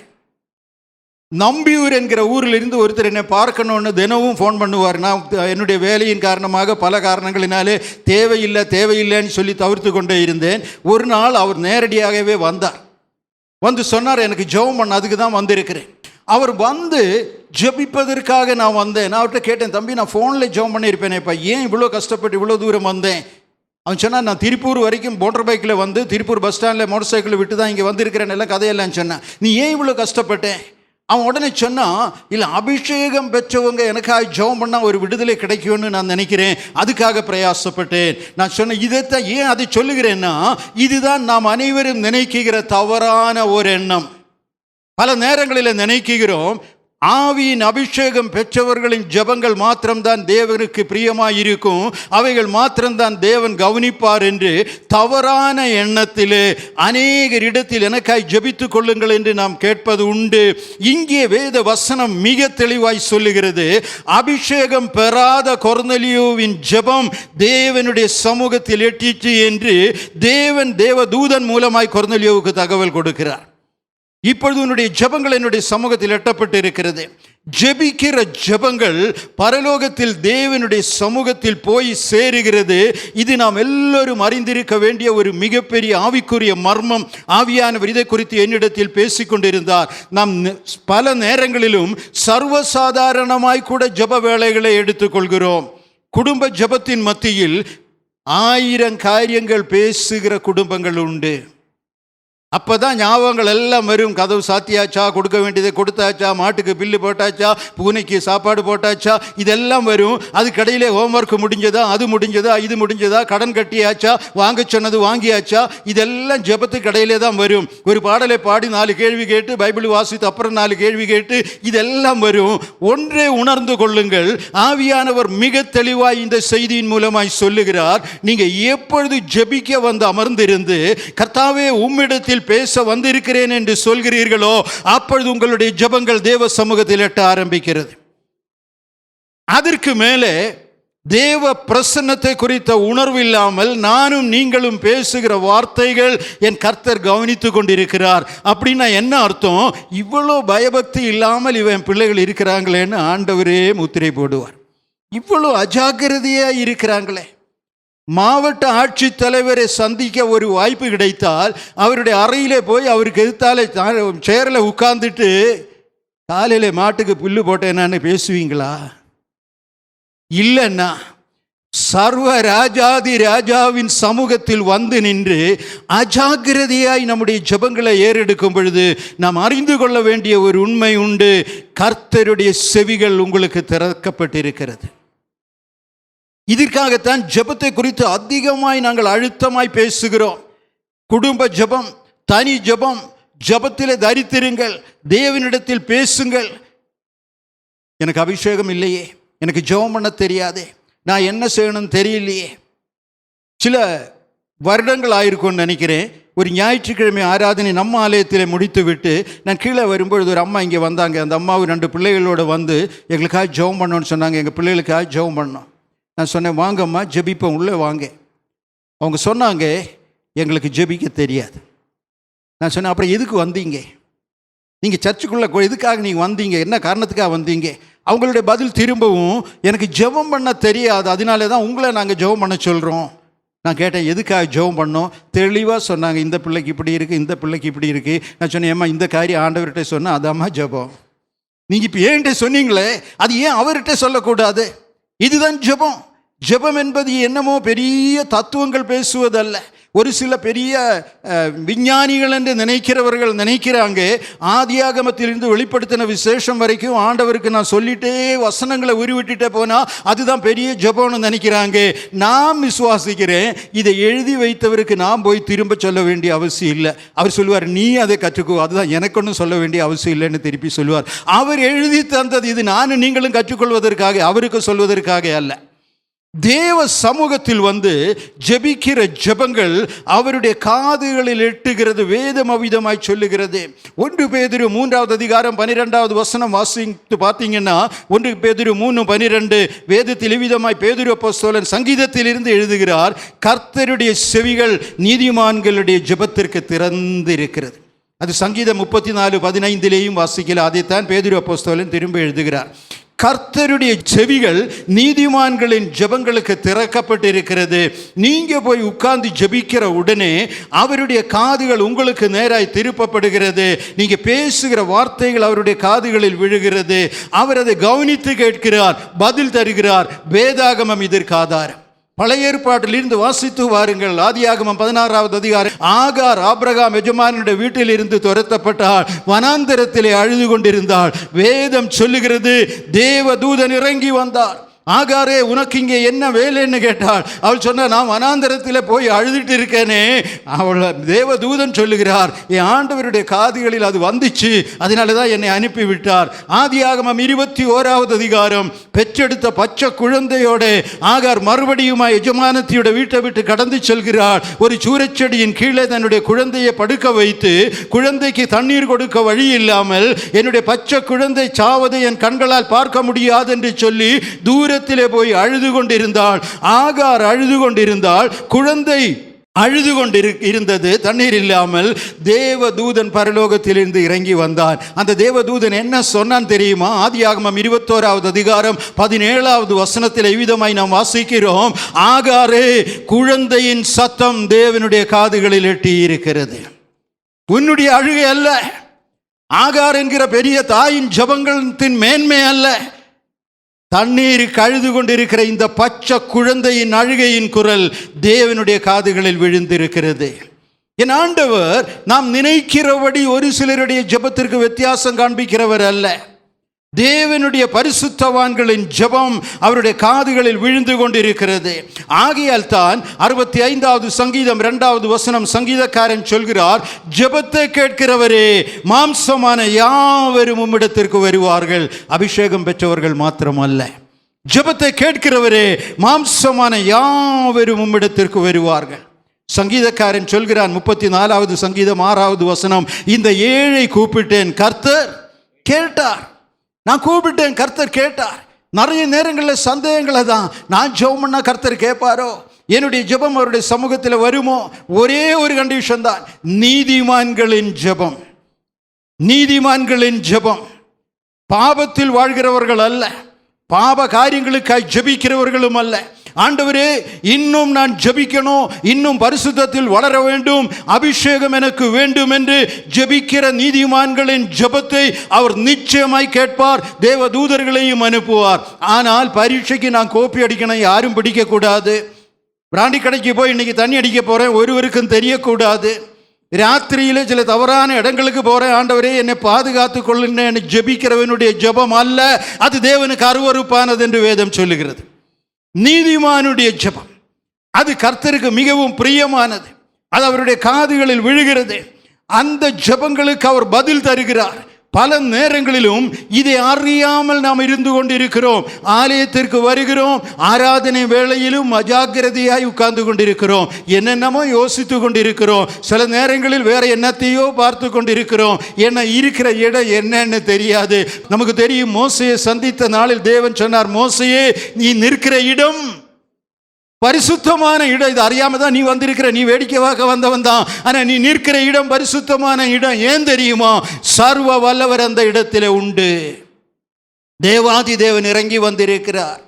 C: நம்பியூர் என்கிற ஊரில் இருந்து ஒருத்தர் என்னை பார்க்கணுன்னு தினமும் ஃபோன் பண்ணுவார். நான் என்னுடைய வேலையின் காரணமாக பல காரணங்களினாலே தேவையில்லைன்னு சொல்லி தவிர்த்து கொண்டே இருந்தேன். ஒரு நாள் அவர் நேரடியாகவே வந்தார். வந்து சொன்னார், எனக்கு ஜெபம் பண்ண, அதுக்கு தான் வந்திருக்கிறேன். அவர் வந்து ஜெபிப்பதற்காக நான் வந்தேன். நான் அவர்கிட்ட கேட்டேன், தம்பி நான் ஃபோனில் ஜெபம் பண்ணியிருப்பேனேப்பா, ஏன் இவ்வளோ கஷ்டப்பட்டு இவ்வளோ தூரம் வந்தேன்? அவன் சொன்னான், நான் திருப்பூர் வரைக்கும் மோட்டர் பைக்கில் வந்து திருப்பூர் பஸ் ஸ்டாண்டில் மோட்டர் சைக்கிளை விட்டு தான் இங்கே வந்திருக்கிறேன், எல்லாம் கதையெல்லாம் சொன்னேன். நீ ஏன் இவ்வளோ கஷ்டப்பட்டேன்? அவன் உடனே சொன்னான், இல்லை அபிஷேகம் பெற்றவங்க எனக்காக ஜெபம் பண்ணால் ஒரு விடுதலை கிடைக்கும்னு நான் நினைக்கிறேன், அதுக்காக பிரயாசப்பட்டேன். நான் சொன்னேன், இதைத்தான் ஏன் அதை சொல்லுகிறேன்னா, இதுதான் நாம் அனைவரும் நினைக்கிற தவறான ஒரு எண்ணம். பல நேரங்களில் நினைக்கிறோம், ஆவியின் அபிஷேகம் பெற்றவர்களின் ஜெபங்கள் மாத்திரம்தான் தேவனுக்கு பிரியமாயிருக்கும், அவைகள் மாத்திரம்தான் தேவன் கவனிப்பார் என்று தவறான எண்ணத்திலே அநேகரிடத்தில் எனக்காய் ஜெபித்துக் கொள்ளுங்கள் என்று நாம் கேட்பது உண்டு. இங்கே வேத வசனம் மிக தெளிவாய் சொல்லுகிறது, அபிஷேகம் பெறாத கொர்நேலியுவின் ஜெபம் தேவனுடைய சமூகத்தில் எட்டிற்று என்று தேவதூதன் மூலமாய் கொர்நேலியுவுக்கு தகவல் கொடுக்கிறார். இப்பொழுது உன்னுடைய ஜெபங்கள் என்னுடைய சமூகத்தில் எட்டப்பட்டு இருக்கிறது. ஜெபிக்கிற ஜெபங்கள் பரலோகத்தில் தேவனுடைய சமூகத்தில் போய் சேருகிறது. இது நாம் எல்லோரும் அறிந்திருக்க வேண்டிய ஒரு மிகப்பெரிய ஆவிக்குரிய மர்மம். ஆவியானவர் இதை குறித்து என்னிடத்தில் பேசிக்கொண்டிருந்தார். நாம் பல நேரங்களிலும் சர்வசாதாரணமாய் கூட ஜெப வேளைகளை எடுத்துக்கொள்கிறோம். குடும்ப ஜெபத்தின் மத்தியில் 1000 காரியங்கள் பேசுகிற குடும்பங்கள் உண்டு. அப்போ தான் ஞாபகங்கள் எல்லாம் வரும். கதவு சாத்தியாச்சா, கொடுக்க வேண்டியதை கொடுத்தாச்சா, மாட்டுக்கு பில்லு போட்டாச்சா, பூனைக்கு சாப்பாடு போட்டாச்சா, இதெல்லாம் வரும். அதுக்கடையிலே ஹோம்ஒர்க் முடிஞ்சதா, அது முடிஞ்சதா, இது முடிஞ்சதா, கடன் கட்டியாச்சா, வாங்க சொன்னது வாங்கியாச்சா, இதெல்லாம் ஜெபத்துக்கு இடையிலே தான் வரும். ஒரு பாடலை பாடி 4 கேள்வி கேட்டு, பைபிள் வாசித்து அப்புறம் 4 கேள்வி கேட்டு, இதெல்லாம் வரும். ஒன்றே உணர்ந்து கொள்ளுங்கள், ஆவியானவர் மிக தெளிவாய் இந்த செய்தியின் மூலமாய் சொல்லுகிறார், நீங்கள் எப்பொழுது ஜெபிக்க வந்து அமர்ந்திருந்து கர்த்தாவே உம்மிடத்தில் பேச வந்திருக்கிறேன் என்று சொல்கிறீர்களோ, அப்பொழுது உங்களுடைய ஜெபங்கள் தேவ சமூகத்தில் எட்ட ஆரம்பிக்கிறது. அதற்கு மேலே தேவ பிரசன்னத்தை குறித்த உணர்வு இல்லாமல் நானும் நீங்களும் பேசுகிற வார்த்தைகள் என் கர்த்தர் கவனித்து கொண்டிருக்கிறார். அப்படின்னா என்ன அர்த்தம்? இவ்வளோ பயபக்தி இல்லாமல் இவன் பிள்ளைகள் இருக்கிறாங்களேன்னு ஆண்டவரே முத்திரை போடுவார். இவ்வளோ அஜாக்கிரதையாக இருக்கிறாங்களே. மாவட்ட ஆட்சித்தலைவரை சந்திக்க ஒரு வாய்ப்பு கிடைத்தால் அவருடைய அறையிலே போய் அவருக்கு எதிர்த்தாலே சேரில் உட்கார்ந்துட்டு காலையில் மாட்டுக்கு புல்லு போட்டேன்னு பேசுவீங்களா? இல்லைன்னா சர்வ ராஜாதி ராஜாவின் சமூகத்தில் வந்து நின்று அஜாக்கிரதையாய் நம்முடைய ஜெபங்களை ஏறெடுக்கும் பொழுது நாம் அறிந்து கொள்ள வேண்டிய ஒரு உண்மை உண்டு. கர்த்தருடைய செவிகள் உங்களுக்கு திறக்கப்பட்டிருக்கிறது. இதற்காகத்தான் ஜெபத்தை குறித்து அதிகமாய் நாங்கள் அழுத்தமாய் பேசுகிறோம். குடும்ப ஜெபம், தனி ஜெபம், ஜெபத்திலே தரித்திருங்கள், தேவனிடத்தில் பேசுங்கள். எனக்கு அபிஷேகம் இல்லையே, எனக்கு ஜெபம் பண்ண தெரியாதே, நான் என்ன செய்யணும்னு தெரியலையே. சில வருடங்கள் ஆயிருக்கும்னு நினைக்கிறேன். ஒரு ஞாயிற்றுக்கிழமை ஆராதனை நம்ம ஆலயத்தில் முடித்து விட்டு நான் கீழே வரும்பொழுது ஒரு அம்மா இங்கே வந்தாங்க. அந்த அம்மாவும் 2 பிள்ளைகளோடு வந்து எங்களுக்காக ஜெபம் பண்ணணும்னு சொன்னாங்க. எங்கள் பிள்ளைகளுக்காக ஜெபம் பண்ணோம். நான் சொன்னேன், வாங்கம்மா ஜெபிப்போம், உள்ளே வாங்க. அவங்க சொன்னாங்க, எங்களுக்கு ஜெபிக்க தெரியாது. நான் சொன்னேன், அப்புறம் எதுக்கு வந்தீங்க? நீங்கள் சர்ச்சுக்குள்ளே எதுக்காக நீங்கள் வந்தீங்க? என்ன காரணத்துக்காக வந்தீங்க? அவங்களுடைய பதில் திரும்பவும், எனக்கு ஜெபம் பண்ண தெரியாது, அதனால தான் உங்களை நாங்கள் ஜெபம் பண்ண சொல்கிறோம். நான் கேட்டேன், எதுக்காக ஜெபம் பண்ணோம்? தெளிவாக சொன்னாங்க, இந்த பிள்ளைக்கு இப்படி இருக்குது, இந்த பிள்ளைக்கு இப்படி இருக்குது. நான் சொன்னேன், ஏம்மா இந்த காரியம் ஆண்டவர்கிட்ட சொன்னால் அதாம்மா ஜெபம். நீங்கள் இப்போ ஏன்கிட்ட சொன்னீங்களே, அது ஏன் அவர்கிட்ட சொல்லக்கூடாது? இதுதான் ஜெபம். ஜெபம் என்பது என்னமோ பெரிய தத்துவங்கள் பேசுவதல்ல. ஒரு சில பெரிய விஞ்ஞானிகள் என்று நினைக்கிறவர்கள் நினைக்கிறாங்க, ஆதியாகமத்திலிருந்து வெளிப்படுத்தின விசேஷம் வரைக்கும் ஆண்டவருக்கு நான் சொல்லிட்டே வசனங்களை உருவிட்டுட்டே போனால் அதுதான் பெரிய ஜெபம்னு நினைக்கிறாங்க. நான் விசுவாசிக்கிறேன், இதை எழுதி வைத்தவருக்கு நான் போய் திரும்ப சொல்ல வேண்டிய அவசியம் இல்லை. அவர் சொல்லுவார், நீ அதை கற்றுக்கோ, அதுதான் எனக்கு ஒன்றும் சொல்ல வேண்டிய அவசியம் இல்லைன்னு திருப்பி சொல்லுவார். அவர் எழுதி தந்தது இது நானும் நீங்களும் கற்றுக்கொள்வதற்காக, அவருக்கு சொல்வதற்காக அல்ல. தேவ சமூகத்தில் வந்து ஜெபிக்கிற ஜெபங்கள் அவருடைய காதுகளில் எட்டுகிறது. வேதம் அவ்விதமாய் சொல்லுகிறது. 1 பேதுரு 3வது அதிகாரம் 12வது வசனம் வாசித்து பார்த்தீங்கன்னா, 1 பேதுரு 3:12 வேதத்தில் இவ்விதமாய் பேதுரு அப்போஸ்தலன் சங்கீதத்திலிருந்து எழுதுகிறார், கர்த்தருடைய செவிகள் நீதிமான்களுடைய ஜெபத்திற்கு திறந்திருக்கிறது. அது சங்கீதம் 34:15 வாசிக்கல. அதைத்தான் பேதுரு அப்போஸ்தலன் திரும்ப எழுதுகிறார். கர்த்தருடைய செவிகள் நீதிமான்களின் ஜெபங்களுக்கு திறக்கப்பட்டிருக்கிறது. நீங்க போய் உட்கார்ந்து ஜெபிக்கிற உடனே அவருடைய காதுகள் உங்களுக்கு நேராய் திருப்பப்படுகிறது. நீங்க பேசுகிற வார்த்தைகள் அவருடைய காதுகளில் விழுகிறது. அவர் அதை கவனித்து கேட்கிறார், பதில் தருகிறார். வேதாகமம் இதற்கு ஆதாரம். பழைய ஏற்பாட்டிலிருந்து வாசித்து வாருங்கள். ஆதியாகமம் 16வது அதிகாரம். ஆகார் ஆபிரகாம் எஜமானுடைய வீட்டில் இருந்து துரத்தப்பட்டாள், வனாந்தரத்திலே அழுது கொண்டிருந்தாள். வேதம் சொல்லுகிறது, தேவதூதன் இறங்கி வந்தார். ஆகாரே, உனக்கு இங்கே என்ன வேலைன்னு கேட்டாள். அவள் சொன்ன, நான் வனாந்தரத்தில் போய் அழுதுட்டு இருக்கேனே. அவள் தேவதூதன் சொல்லுகிறார், என் ஆண்டவருடைய காதுகளில் அது வந்துச்சு, அதனால தான் என்னை அனுப்பிவிட்டார். ஆதியாகமம் 21வது அதிகாரம். பெற்றெடுத்த பச்சை குழந்தையோட ஆகார் மறுபடியும் எஜமானத்தியோட வீட்டை விட்டு கடந்து செல்கிறாள். ஒரு சூரச்செடியின் கீழே தன்னுடைய குழந்தையை படுக்க வைத்து, குழந்தைக்கு தண்ணீர் கொடுக்க வழி இல்லாமல், என்னுடைய பச்சை குழந்தை சாவதை என் கண்களால் பார்க்க முடியாது என்று சொல்லி தூர போய் அழுது கொண்டிருந்தாள். ஆகார் அழுது கொண்டிருந்தாள். குழந்தை அழுது கொண்டிருந்தது, தண்ணீர் இல்லாமல். தேவதூதன் பரலோகத்திலிருந்து இறங்கி வந்தான். அந்த தேவதூதன் என்ன சொன்னான் தெரியுமா? ஆதியாகமம் 21வது அதிகாரம் 17வது வசனத்தில் இவ்விதமாய் நாம் வாசிக்கிறோம், ஆகாரே, குழந்தையின் சத்தம் தேவனுடைய காதுகளில் எட்டி இருக்கிறது. உன்னுடைய அழுகை அல்ல, ஆகார் என்கிற பெரிய தாயின் ஜெபங்களின் மேன்மை அல்ல, தண்ணீர் கழுது கொண்டிருக்கிற இந்த பச்சை குழந்தையின் அழுகையின் குரல் தேவனுடைய காதுகளில் விழுந்திருக்கிறது. என் ஆண்டவர் நாம் நினைக்கிறபடி ஒரு சிலருடைய ஜெபத்திற்கு வித்தியாசம் காண்பிக்கிறவர் அல்ல. தேவனுடைய பரிசுத்தவான்களின் ஜெபம் அவருடைய காதுகளில் விழுந்து கொண்டிருக்கிறது. ஆகையால் தான் 65வது சங்கீதம் 2வது வசனம் சங்கீதக்காரன் சொல்கிறார், ஜெபத்தை கேட்கிறவரே, மாம்சமான யாவரும் உம்மிடத்திற்கு வருவார்கள். அபிஷேகம் பெற்றவர்கள் மாத்திரமல்ல, ஜெபத்தை கேட்கிறவரே, மாம்சமான யாவரும் உம்மிடத்திற்கு வருவார்கள். சங்கீதக்காரன் சொல்கிறான், 34வது சங்கீதம் 6வது வசனம், இந்த ஏழை கூப்பிட்டேன், கர்த்தர் கேட்டார். நான் கூப்பிட்டேன், கர்த்தர் கேட்டார். நிறைய நேரங்களில் சந்தேகங்களை தான், நான் ஜெபம் பண்ணா கர்த்தர் கேட்பாரோ, என்னுடைய ஜெபம் அவருடைய சமூகத்தில் வருமோ? ஒரே ஒரு கண்டிஷன் தான், நீதிமான்களின் ஜெபம். நீதிமான்களின் ஜெபம். பாவத்தில் வாழ்கிறவர்கள் அல்ல, பாவ காரியங்களுக்காய் ஜெபிக்கிறவர்களும் அல்ல. ஆண்டவரே, இன்னும் நான் ஜெபிக்கணும், இன்னும் பரிசுத்தத்தில் வளர வேண்டும், அபிஷேகம் எனக்கு வேண்டும் என்று ஜெபிக்கிற நீதிமான்களின் ஜெபத்தை அவர் நிச்சயமாய் கேட்பார். தேவ தூதர்களையும் அனுப்புவார். ஆனால் பரீட்சைக்கு நான் கோப்பி அடிக்கணும், யாரும் பிடிக்கக்கூடாது. பிராண்டி கடைக்கு போய் இன்னைக்கு தண்ணி அடிக்க போகிறேன், ஒருவருக்கும் தெரியக்கூடாது. ராத்திரியிலே சில தவறான இடங்களுக்கு போகிறேன், ஆண்டவரே என்னை பாதுகாத்து கொள்ளுன்னு ஜெபிக்கிறவனுடைய ஜெபம் அல்ல, அது தேவனுக்கு அருவருப்பானது என்று வேதம் சொல்லுகிறது. நீதிமானுடைய ஜெபம் அது கர்த்தருக்கு மிகவும் பிரியமானது, அது அவருடைய காதுகளில் விழுகிறது. அந்த ஜெபங்களுக்கு அவர் பதில் தருகிறார். பல நேரங்களிலும் இதை அறியாமல் நாம் இருந்து கொண்டிருக்கிறோம். ஆலயத்திற்கு வருகிறோம், ஆராதனை வேளையிலும் அஜாக்கிரதையாய் உட்கார்ந்து கொண்டிருக்கிறோம், என்னென்னமோ யோசித்து கொண்டிருக்கிறோம். சில நேரங்களில் வேற என்னத்தையோ பார்த்து கொண்டிருக்கிறோம். என்ன இருக்கிற இடம் என்னன்னு தெரியாது. நமக்கு தெரியும், மோசையை சந்தித்த நாளில் தேவன் சொன்னார், மோசையே, நீ நிற்கிற இடம் பரிசுத்தமான இடம். இது அறியாம தான் நீ வந்திருக்கிற, நீ வேடிக்கை பார்க்க வந்தவன் தான், ஆனா நீ நிற்கிற இடம் பரிசுத்தமான இடம். ஏன் தெரியுமா? சர்வ வல்லவர் அந்த இடத்திலே உண்டு. தேவாதி தேவன் இறங்கி வந்திருக்கிறார்.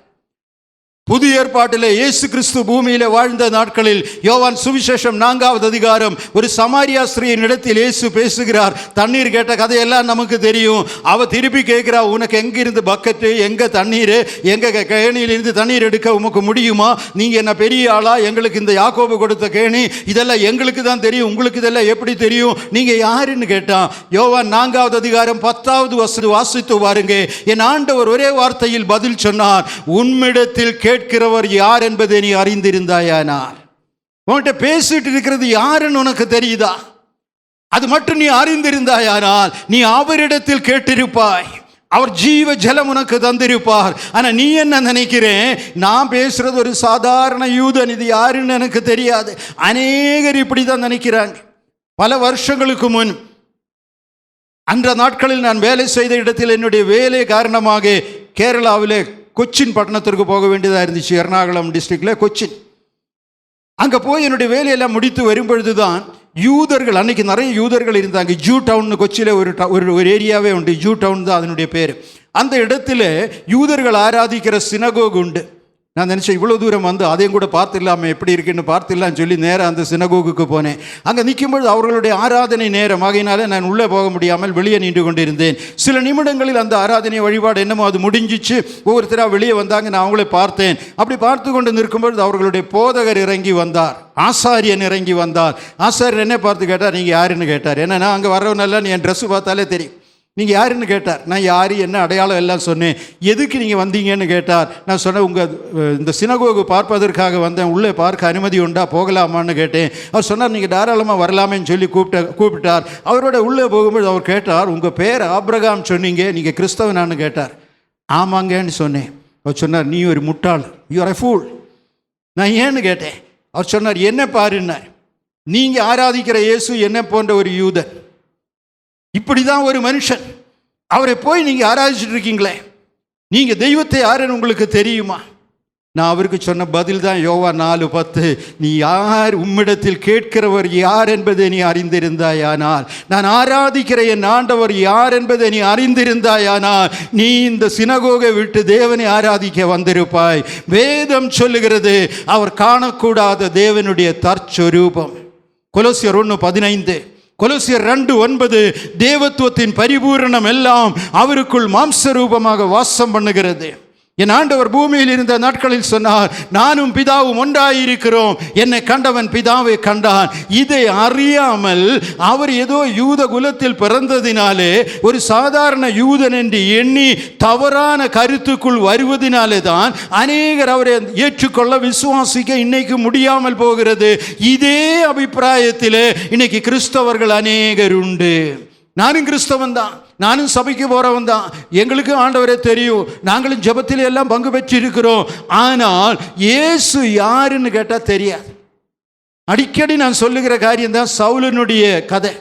C: புதிய ஏற்பாட்டிலே இயேசு கிறிஸ்து பூமியிலே வாழ்ந்த நாட்களில் யோவான் சுவிசேஷம் 4வது அதிகாரம் ஒரு சமாரியா ஸ்திரீயின் இடத்தில் இயேசு பேசுகிறார். தண்ணீர் கேட்ட கதையெல்லாம் நமக்கு தெரியும். அவ திருப்பி கேட்கிறா, உனக்கு எங்கிருந்து பக்கெட்டு, எங்க தண்ணீர், எங்க கேணியிலிருந்து தண்ணீர் எடுக்க உமக்கு முடியுமா? நீங்க என்ன பெரிய ஆளா? எங்களுக்கு இந்த யாக்கோபு கொடுத்த கேணி இதெல்லாம் எங்களுக்கு தான் தெரியும், உங்களுக்கு இதெல்லாம் எப்படி தெரியும்? நீங்க யாருன்னு கேட்டான். யோவான் 4வது அதிகாரம் 10வது வசனம் வாசித்து பாருங்க. என் ஆண்டவர் ஒரே வார்த்தையில் பதில் சொன்னார், உம்மிடத்தில் கேட்கிறவர் யார் என்பதை நீ அறிந்திருந்தாயானார். உன்கிட்ட பேசிட்டு இருக்கிறது யாருன்னு உனக்கு தெரியுதா? அது மட்டும் நீ அறிந்திருந்தாயானால் நீ அவரிடத்தில் கேட்டிருப்பாய், அவர் ஜீவ ஜலம் உனக்கு தந்திருப்பார். ஆனா நீ என்ன நினைக்கிறேன், நான் பேசுறது ஒரு சாதாரண யூதன், இது யாருன்னு எனக்கு தெரியாது. அநேகர் இப்படிதான் நினைக்கிறாங்க. பல வருஷங்களுக்கு முன் அந்த நாட்களில் நான் வேலை செய்த இடத்தில் என்னுடைய வேலை காரணமாக கேரளாவிலே கொச்சின் பட்டணத்திற்கு போக வேண்டியதாக இருந்துச்சு. எர்ணாகுளம் டிஸ்ட்ரிக்டில் கொச்சின். அங்கே போய் என்னுடைய வேலையெல்லாம் முடித்து வரும்பொழுது தான் யூதர்கள், அன்றைக்கி நிறைய யூதர்கள் இருந்தாங்க. ஜூ டவுன் கொச்சியில் ஒரு ஏரியாவே உண்டு, ஜூ டவுன் தான் அதனுடைய பேர். அந்த இடத்துல யூதர்கள் ஆராதிக்கிற சினகோகு உண்டு. நான் நினச்சேன் இவ்வளோ தூரம் வந்து அதையும் கூட பார்த்துடலாமே, எப்படி இருக்குன்னு பார்த்துடலான்னு சொல்லி நேராக அந்த சினகோகுக்கு போனேன். அங்கே நிற்கும்பொழுது அவர்களுடைய ஆராதனை நேரம் ஆகையினால நான் உள்ளே போக முடியாமல் வெளியே நின்று கொண்டிருந்தேன். சில நிமிடங்களில் அந்த ஆராதனை வழிபாடு என்னமோ அது முடிஞ்சிச்சு. ஒவ்வொருத்தராக வெளியே வந்தாங்க, நான் அவங்களே பார்த்தேன். அப்படி பார்த்து கொண்டு நிற்கும்பொழுது அவர்களுடைய போதகர் இறங்கி வந்தார், ஆசாரியன் இறங்கி வந்தார். ஆசாரியர் என்ன பார்த்து கேட்டார், நீங்கள் யாருன்னு கேட்டார். ஏன்னா நான் அங்கே வரவனெல்லாம் என் ட்ரெஸ்ஸு பார்த்தாலே தெரியும். நீங்கள் யாருன்னு கேட்டார். நான் யார், என்ன அடையாளம் எல்லாம் சொன்னேன். எதுக்கு நீங்கள் வந்தீங்கன்னு கேட்டார். நான் சொன்னேன், உங்கள் இந்த சினகோகு பார்ப்பதற்காக வந்தேன், உள்ளே பார்க்க அனுமதி உண்டா, போகலாமான்னு கேட்டேன். அவர் சொன்னார், நீங்கள் தாராளமாக வரலாமேன்னு சொல்லி கூப்பிட்டார். அவரோட உள்ளே போகும்போது அவர் கேட்டார், உங்கள் பேர் ஆபிரகாம் சொன்னீங்க, நீங்கள் கிறிஸ்தவனான்னு கேட்டார். ஆமாங்கன்னு சொன்னேன். அவர் சொன்னார், நீ ஒரு முட்டாள், யூ ஆர் எ ஃபூல். நான் ஏன்னு கேட்டேன். அவர் சொன்னார், என்ன பாருன்னார், நீங்கள் ஆராதிக்கிற இயேசு என்ன போன்ற ஒரு யூதன், இப்படிதான் ஒரு மனுஷன், அவரை போய் நீங்க ஆராய்ச்சிட்டு இருக்கீங்களே, நீங்க தெய்வத்தை யாருன்னு உங்களுக்கு தெரியுமா? நான் அவருக்கு சொன்ன பதில் தான் யோவான் 4:10. நீ யார், உம்மிடத்தில் கேட்கிறவர் யார் என்பதை நீ அறிந்திருந்தாயானால், நான் ஆராதிக்கிற என் ஆண்டவர் யார் என்பதை நீ அறிந்திருந்தாயானால், நீ இந்த சினகோகை விட்டு தேவனை ஆராதிக்க வந்திருப்பாய். வேதம் சொல்லுகிறது, அவர் காணக்கூடாத தேவனுடைய தற்சொரூபம். கொலோசியர் 1:15, கொலோசியர் 2:9, தேவத்துவத்தின் பரிபூரணம் எல்லாம் அவருக்குள் மாம்ச ரூபமாக வாசம் பண்ணுகிறது. என் ஆண்டவர் பூமியில் இருந்த நாட்களில் சொன்னார், நானும் பிதாவும் ஒன்றாயிருக்கிறோம், என்னை கண்டவன் பிதாவை கண்டான். இதை அறியாமல் அவர் ஏதோ யூத குலத்தில் பிறந்ததினாலே ஒரு சாதாரண யூதன் என்று எண்ணி தவறான கருத்துக்குள் வருவதனாலே தான் அநேகர் அவரை ஏற்றுக்கொள்ள விசுவாசிக்க இன்னைக்கு முடியாமல் போகிறது. இதே அபிப்பிராயத்தில் இன்னைக்கு கிறிஸ்தவர்கள் அநேகர் உண்டு. நானும் கிறிஸ்தவன் தான், நானும் சபைக்கு போறவன் தான், எங்களுக்கும் ஆண்டவரே தெரியும், நாங்களும் ஜெபத்தில் எல்லாம் பங்கு பெற்றிருக்கிறோம். ஆனால் இயேசு யாருன்னு கேட்டால் தெரியாது. அடிக்கடி நான் சொல்லுகிற காரியம் தான் சவுலினுடைய கதை.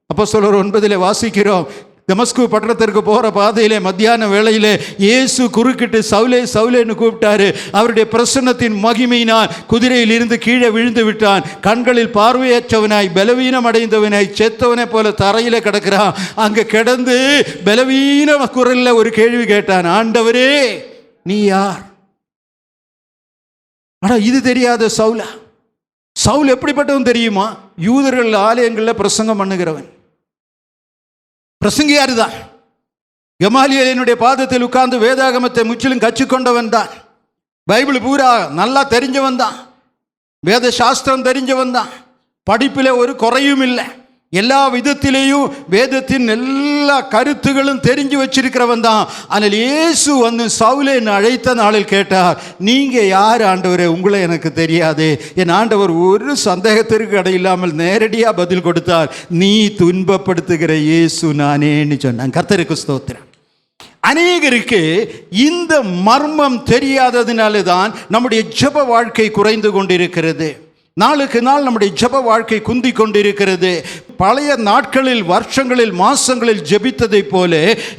C: அப்போஸ்தலர் 9 வாசிக்கிறோம். தமஸ்கு பட்டணத்திற்கு போகிற பாதையிலே மத்தியான வேளையிலே இயேசு குறுக்கிட்டு சவுலே சவுலேன்னு கூப்பிட்டாரு. அவருடைய பிரசன்னத்தின் மகிமையினால் குதிரையில் இருந்து கீழே விழுந்து விட்டான். கண்களில் பார்வையற்றவனாய், பலவீனம் அடைந்தவனாய், செத்தவனை போல தரையில கிடக்கிறான். அங்க கிடந்து பலவீன குரல்ல ஒரு கேள்வி கேட்டான், ஆண்டவரே நீ யார்? ஆனா இது தெரியாத சவுலா. சவுல் எப்படிப்பட்டவன் தெரியுமா? யூதர்கள் ஆலயங்களில் பிரசங்கம் பண்ணுகிறவன், பிரசங்கியாரு தான். கமாலியலினுடைய பாதத்தில் உட்கார்ந்து வேதாகமத்தை முற்றிலும் கற்றுக்கொண்டவன் தான். பைபிள் பூரா நல்லா தெரிஞ்சவன் தான். வேத சாஸ்திரம் தெரிஞ்சவன் தான். படிப்பில் ஒரு குறையும் இல்லை. எல்லா விதத்திலேயும் வேதத்தின் எல்லா கருத்துகளும் தெரிஞ்சு வச்சிருக்கிறவன் தான். ஆனால் இயேசு வந்து சவுலேன்னு அழைத்த நாளில் கேட்டார், நீங்க யார் ஆண்டவரே? உங்களை எனக்கு தெரியாது. என் ஆண்டவர் ஒரு சந்தேகத்திற்கு இடையில்லாமல் நேரடியாக பதில் கொடுத்தார், நீ துன்பப்படுத்துகிற இயேசு நானேன்னு சொன்னான். கர்த்தருக்கு ஸ்தோத்திரம். அநேகருக்கு இந்த மர்மம் தெரியாததினாலே தான் நம்முடைய ஜெப வாழ்க்கை குறைந்து கொண்டிருக்கிறது. நாளுக்கு நாள் நம்முடைய ஜெப வாழ்க்கை குந்தி கொண்டிருக்கிறது. பழைய நாட்களில், வருஷங்களில், மாசங்களில் ஜெபித்ததை போல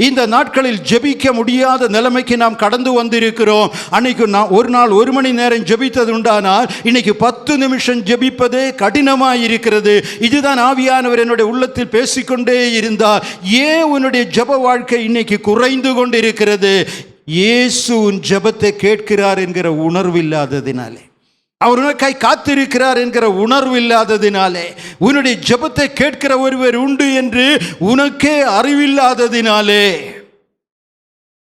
C: இந்த நாட்களில் ஜெபிக்க முடியாத நிலைமைக்கு நாம் கடந்து வந்திருக்கிறோம். அன்னைக்கு ஒரு நாள் 1 மணி நேரம் ஜெபித்தது உண்டானால் இன்னைக்கு 10 நிமிஷம் ஜெபிப்பதே கடினமாக இருக்கிறது. இதுதான் ஆவியானவர் என்னுடைய உள்ளத்தில் பேசிக்கொண்டே இருந்தார். ஏன் உன்னுடைய ஜெப வாழ்க்கை இன்னைக்கு குறைந்து கொண்டிருக்கிறது? இயேசு உன் ஜெபத்தை கேட்கிறார் என்கிற உணர்வு இல்லாததினாலே, அவர் உனக்காய் காத்திருக்கிறார் என்கிற உணர்வு இல்லாததினாலே, உன்னுடைய ஜெபத்தை கேட்கிற ஒருவர் உண்டு என்று உனக்கே அறிவில்லாததினாலே,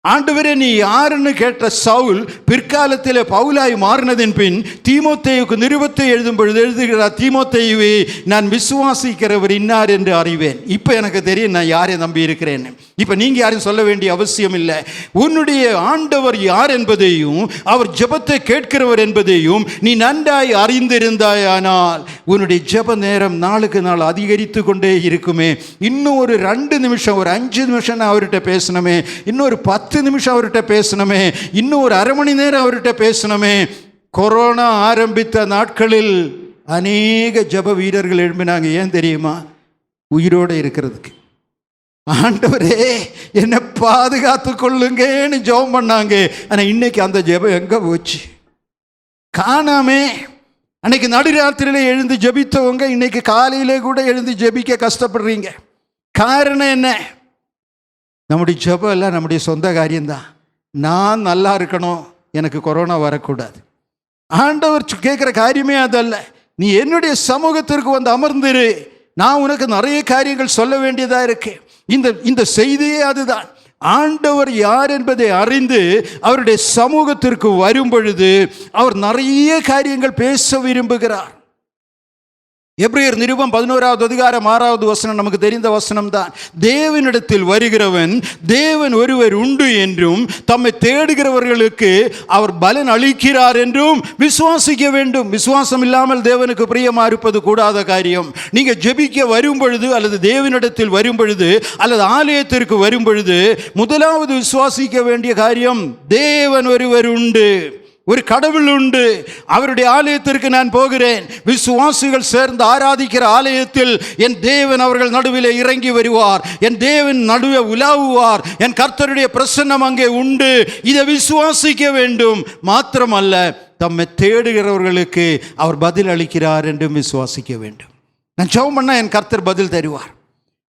C: ஆண்டவரே நீ யாருன்னு கேட்ட சவுல் பிற்காலத்தில் பவுலாய் மாறினதின் பின் தீமோத்தேயுக்கு நிருபத்தை எழுதும் பொழுது எழுதுகிறார், தீமோத்தேயுவே நான் விசுவாசிக்கிறவர் இன்னார் என்று அறிவேன். இப்போ எனக்கு தெரியும் நான் யாரை நம்பி இருக்கிறேன். இப்போ நீங்கள் யாரும் சொல்ல வேண்டிய அவசியம் இல்லை. உன்னுடைய ஆண்டவர் யார் என்பதையும் அவர் ஜெபத்தை கேட்கிறவர் என்பதையும் நீ நன்றாய் அறிந்திருந்தாயானால் உன்னுடைய ஜெப நேரம் நாளுக்கு நாள் அதிகரித்து கொண்டே இருக்குமே. இன்னும் ஒரு 2 நிமிஷம், ஒரு 5 நிமிஷம் நான் அவர்கிட்ட பேசணுமே, இன்னொரு 10 நிமிஷம் அவர்கிட்ட பேசணுமே, இன்னும் ஒரு அரை மணி நேரம் அவர்கிட்ட பேசணுமே. கொரோனா ஆரம்பித்த நாட்களில் அநேக ஜெப வீரர்கள் எழும்பினாங்க. ஏன் தெரியுமா? உயிரோடு இருக்கிறதுக்கு. ஆண்டவரே என்னை பாதுகாத்து கொள்ளுங்கன்னு ஜெபம் பண்ணாங்க. ஆனால் இன்னைக்கு அந்த ஜெபம் எங்கே போச்சு? காணாமே. அன்னைக்கு நடுராத்திரியில் எழுந்து ஜெபித்தவங்க இன்னைக்கு காலையிலே கூட எழுந்து ஜெபிக்க கஷ்டப்படுறீங்க. காரணம் என்ன? நம்முடைய ஜெபம் எல்லாம் நம்முடைய சொந்த காரியம்தான். நான் நல்லா இருக்கணும், எனக்கு கொரோனா வரக்கூடாது. ஆண்டவர் கேட்குற காரியமே அதல்ல. நீ என்னுடைய சமூகத்திற்கு வந்து அமர்ந்துரு, நான் உனக்கு நிறைய காரியங்கள் சொல்ல வேண்டியதாக இருக்கு. இந்த செய்தியே அதுதான். ஆண்டவர் யார் என்பதை அறிந்து அவருடைய சமூகத்திற்கு வரும் பொழுது அவர் நிறைய காரியங்கள் பேச விரும்புகிறார். எபிரேயர் நிருபம் 11வது அதிகாரம் 6வது வசனம் நமக்கு தெரிந்த வசனம் தான். தேவனிடத்தில் வருகிறவன் தேவன் ஒருவர் உண்டு என்றும் தம்மை தேடுகிறவர்களுக்கு அவர் பலன் அளிக்கிறார் என்றும் விசுவாசிக்க வேண்டும். விசுவாசம் இல்லாமல் தேவனுக்கு பிரியமா இருப்பது கூடாத காரியம். நீங்க ஜெபிக்க வரும் பொழுது அல்லது தேவனிடத்தில் வரும் பொழுது அல்லது ஆலயத்திற்கு வரும் பொழுது முதலாவது விசுவாசிக்க வேண்டிய காரியம், தேவன் ஒருவர் உண்டு, ஒரு கடவுள் உண்டு. அவருடைய ஆலயத்திற்கு நான் போகிறேன். விசுவாசிகள் சேர்ந்து ஆராதிக்கிற ஆலயத்தில் என் தேவன் அவர்கள் நடுவில் இறங்கி வருவார், என் தேவன் நடுவே உலாவுவார், என் கர்த்தருடைய பிரசன்னம் அங்கே உண்டு. இதை விசுவாசிக்க வேண்டும். மாத்திரமல்ல, தம்மை தேடுகிறவர்களுக்கு அவர் பதில் அளிக்கிறார் என்றும் விசுவாசிக்க வேண்டும். நான் ஜெபம் பண்ணா என் கர்த்தர் பதில் தருவார்.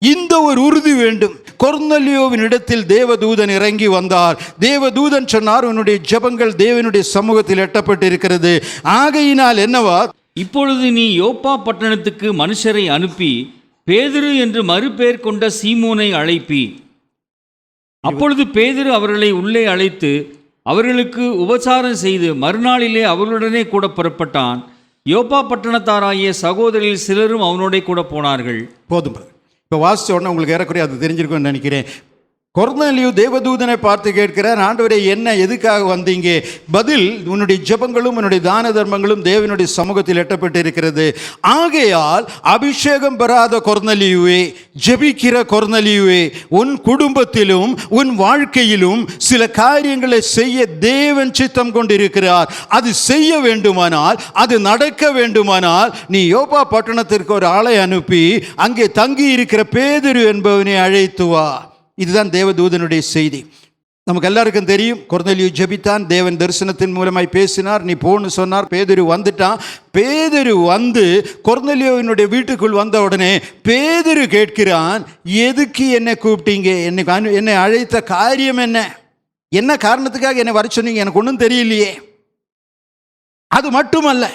C: இந்த ஒரு உறுதி வேண்டும். கொர்நேலியோவின் இடத்தில் தேவதூதன் இறங்கி வந்தார். தேவதூதன் சொன்னார், உன்னுடைய ஜெபங்கள் தேவனுடைய சமூகத்தில் எட்டப்பட்டிருக்கிறது. ஆகையினால் என்னவா,
B: இப்பொழுது நீ யோப்பா பட்டணத்துக்கு மனுஷரை அனுப்பி பேதுரு என்று மறுபெயர் கொண்ட சீமோனை அழைப்பி. அப்பொழுது பேதுரு அவர்களை உள்ளே அழைத்து அவர்களுக்கு உபசாரம் செய்து மறுநாளிலே அவர்களுடனே கூட புறப்பட்டான். யோப்பா பட்டணத்தாராகிய சகோதரில் சிலரும் அவனோட கூட போனார்கள்.
C: போதும். இப்போ வாசித்த உடனே உங்களுக்கு ஏறக்குறைய அது தெரிஞ்சிருக்கும்னு நினைக்கிறேன். கொர்நேலியு தேவதூதனை பார்த்து கேட்கிறார், ஆண்டவரே என்ன, எதுக்காக வந்தீங்க? பதில், உன்னுடைய ஜெபங்களும் உன்னுடைய தான தர்மங்களும் தேவனுடைய சமூகத்தில் எட்டப்பட்டு இருக்கிறது. ஆகையால் அபிஷேகம் பெறாத கொர்நேலியுவே, ஜெபிக்கிற கொர்நேலியுவே, உன் குடும்பத்திலும் உன் வாழ்க்கையிலும் சில காரியங்களை செய்ய தேவன் சித்தம் கொண்டிருக்கிறார். அது செய்ய வேண்டுமானால், அது நடக்க வேண்டுமானால் நீ யோப்பா பட்டணத்திற்கு ஒரு ஆளை அனுப்பி அங்கே தங்கி இருக்கிற பேதுரு என்பவனை அழைத்து வா. இதுதான் தேவதூதனுடைய செய்தி. நமக்கு எல்லாருக்கும் தெரியும், கொர்நேலியு ஜெபித்தான், தேவன் தரிசனத்தின் மூலமாய் பேசினார், நீ போன்னு சொன்னார். பேதுரு வந்துட்டான். பேதுரு வந்து கொர்நேலியுவினுடைய வீட்டுக்குள் வந்த உடனே பேதுரு கேட்கிறான், எதுக்கு என்னை கூப்பிட்டீங்க? என்னை அழைத்த காரியம் என்ன? என்ன காரணத்துக்காக என்னை வர சொன்னீங்க? எனக்கு ஒன்றும் தெரியலையே. அது மட்டுமல்ல,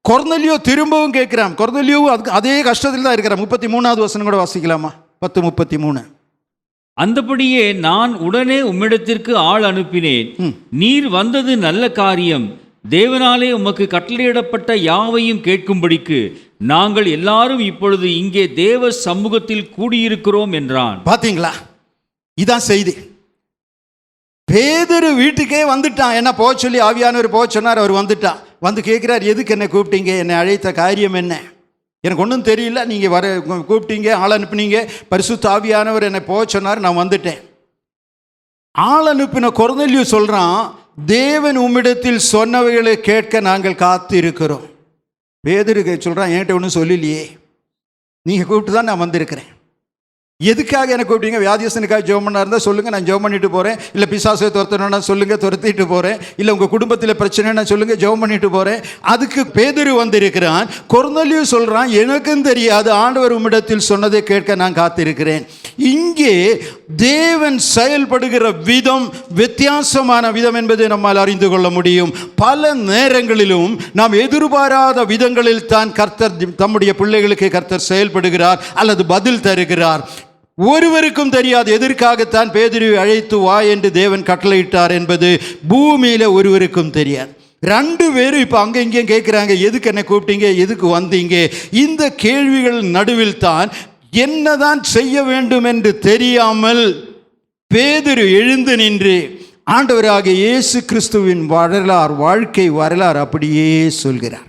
C: கொர்நேலியு திரும்பவும் கேட்கிறான். கொர்நேலியு அதே கஷ்டத்தில் தான் இருக்கிறான். 33வது வசனம் கூட வாசிக்கலாமா? 10:33.
B: அந்தபடியே நான் உடனே உம்மிடத்திற்கு ஆள் அனுப்பினேன். நீர் வந்தது நல்ல காரியம். தேவனாலே உமக்கு கட்டளையிடப்பட்ட யாவையும் கேட்கும்படிக்கு நாங்கள் எல்லாரும் இப்பொழுது இங்கே தேவ சமூகத்தில் கூடியிருக்கிறோம் என்றான். பாத்தீங்களா?
C: இதான் செய்தி. பேதுரு வீட்டுக்கே வந்துட்டான். என்ன போக சொல்லி ஆவியானவர் போக சொன்னார். அவர் வந்துட்டான். வந்து கேட்கிறார், எதுக்கு என்னை கூப்பிட்டீங்க? என்னை அழைத்த காரியம் என்ன? எனக்கு ஒன்றும் தெரியல, நீங்கள் வர கூப்பிட்டீங்க, ஆள் அனுப்புனீங்க, பரிசுத்த ஆவியானவர் என்னை போக சொன்னார், நான் வந்துட்டேன். ஆள் அனுப்பின கொர்நேலியு சொல்கிறான், தேவன் உம்மிடத்தில் சொன்னவைகளை கேட்க நாங்கள் காத்து இருக்கிறோம். பேதுரு சொல்கிறான், என்கிட்ட ஒன்றும் சொல்லலையே, நீங்கள் கூப்பிட்டு தான் நான் வந்திருக்கிறேன். எதுக்காக எனக்கு கூப்பிட்டீங்க? வியாதியஸ்தனுக்காக ஜெபம் பண்ணா இருந்தால் சொல்லுங்கள், நான் ஜெபம் பண்ணிட்டு போகிறேன். இல்லை பிசாசை துரத்தணும்னா சொல்லுங்கள், துரத்திட்டு போகிறேன். இல்லை உங்கள் குடும்பத்தில் பிரச்சனைனா சொல்லுங்கள், ஜெபம் பண்ணிட்டு போகிறேன். அதுக்கு பேதுரு வந்திருக்கிறான். கொர்நேலியு சொல்கிறான், எனக்கும் தெரியாது, ஆண்டவர் உம்மிடத்தில் சொன்னதை கேட்க நான் காத்திருக்கிறேன். இங்கே தேவன் செயல்படுகிற விதம் வித்தியாசமான விதம் என்பதை நம்மால் அறிந்து கொள்ள முடியும். பல நேரங்களிலும் நாம் எதிர்பாராத விதங்களில் தான் கர்த்தர் தம்முடைய பிள்ளைகளுக்கு கர்த்தர் செயல்படுகிறார் அல்லது பதில் தருகிறார். ஒருவருக்கும் தெரியாது எதற்காகத்தான் பேதுருவை அழைத்து வா என்று தேவன் கட்டளையிட்டார் என்பது பூமியில ஒருவருக்கும் தெரியாது. 2 பேரும் இப்போ அங்கே இங்கேயும் கேட்குறாங்க, எதுக்கு என்னை கூப்பிட்டீங்க, எதுக்கு வந்தீங்க? இந்த கேள்விகள் நடுவில் தான் என்னதான் செய்ய வேண்டும் என்று தெரியாமல் பேதுரு எழுந்து நின்று ஆண்டவராகிய இயேசு கிறிஸ்துவின் வாழ்க்கை வரலாறு அப்படியே சொல்கிறார்.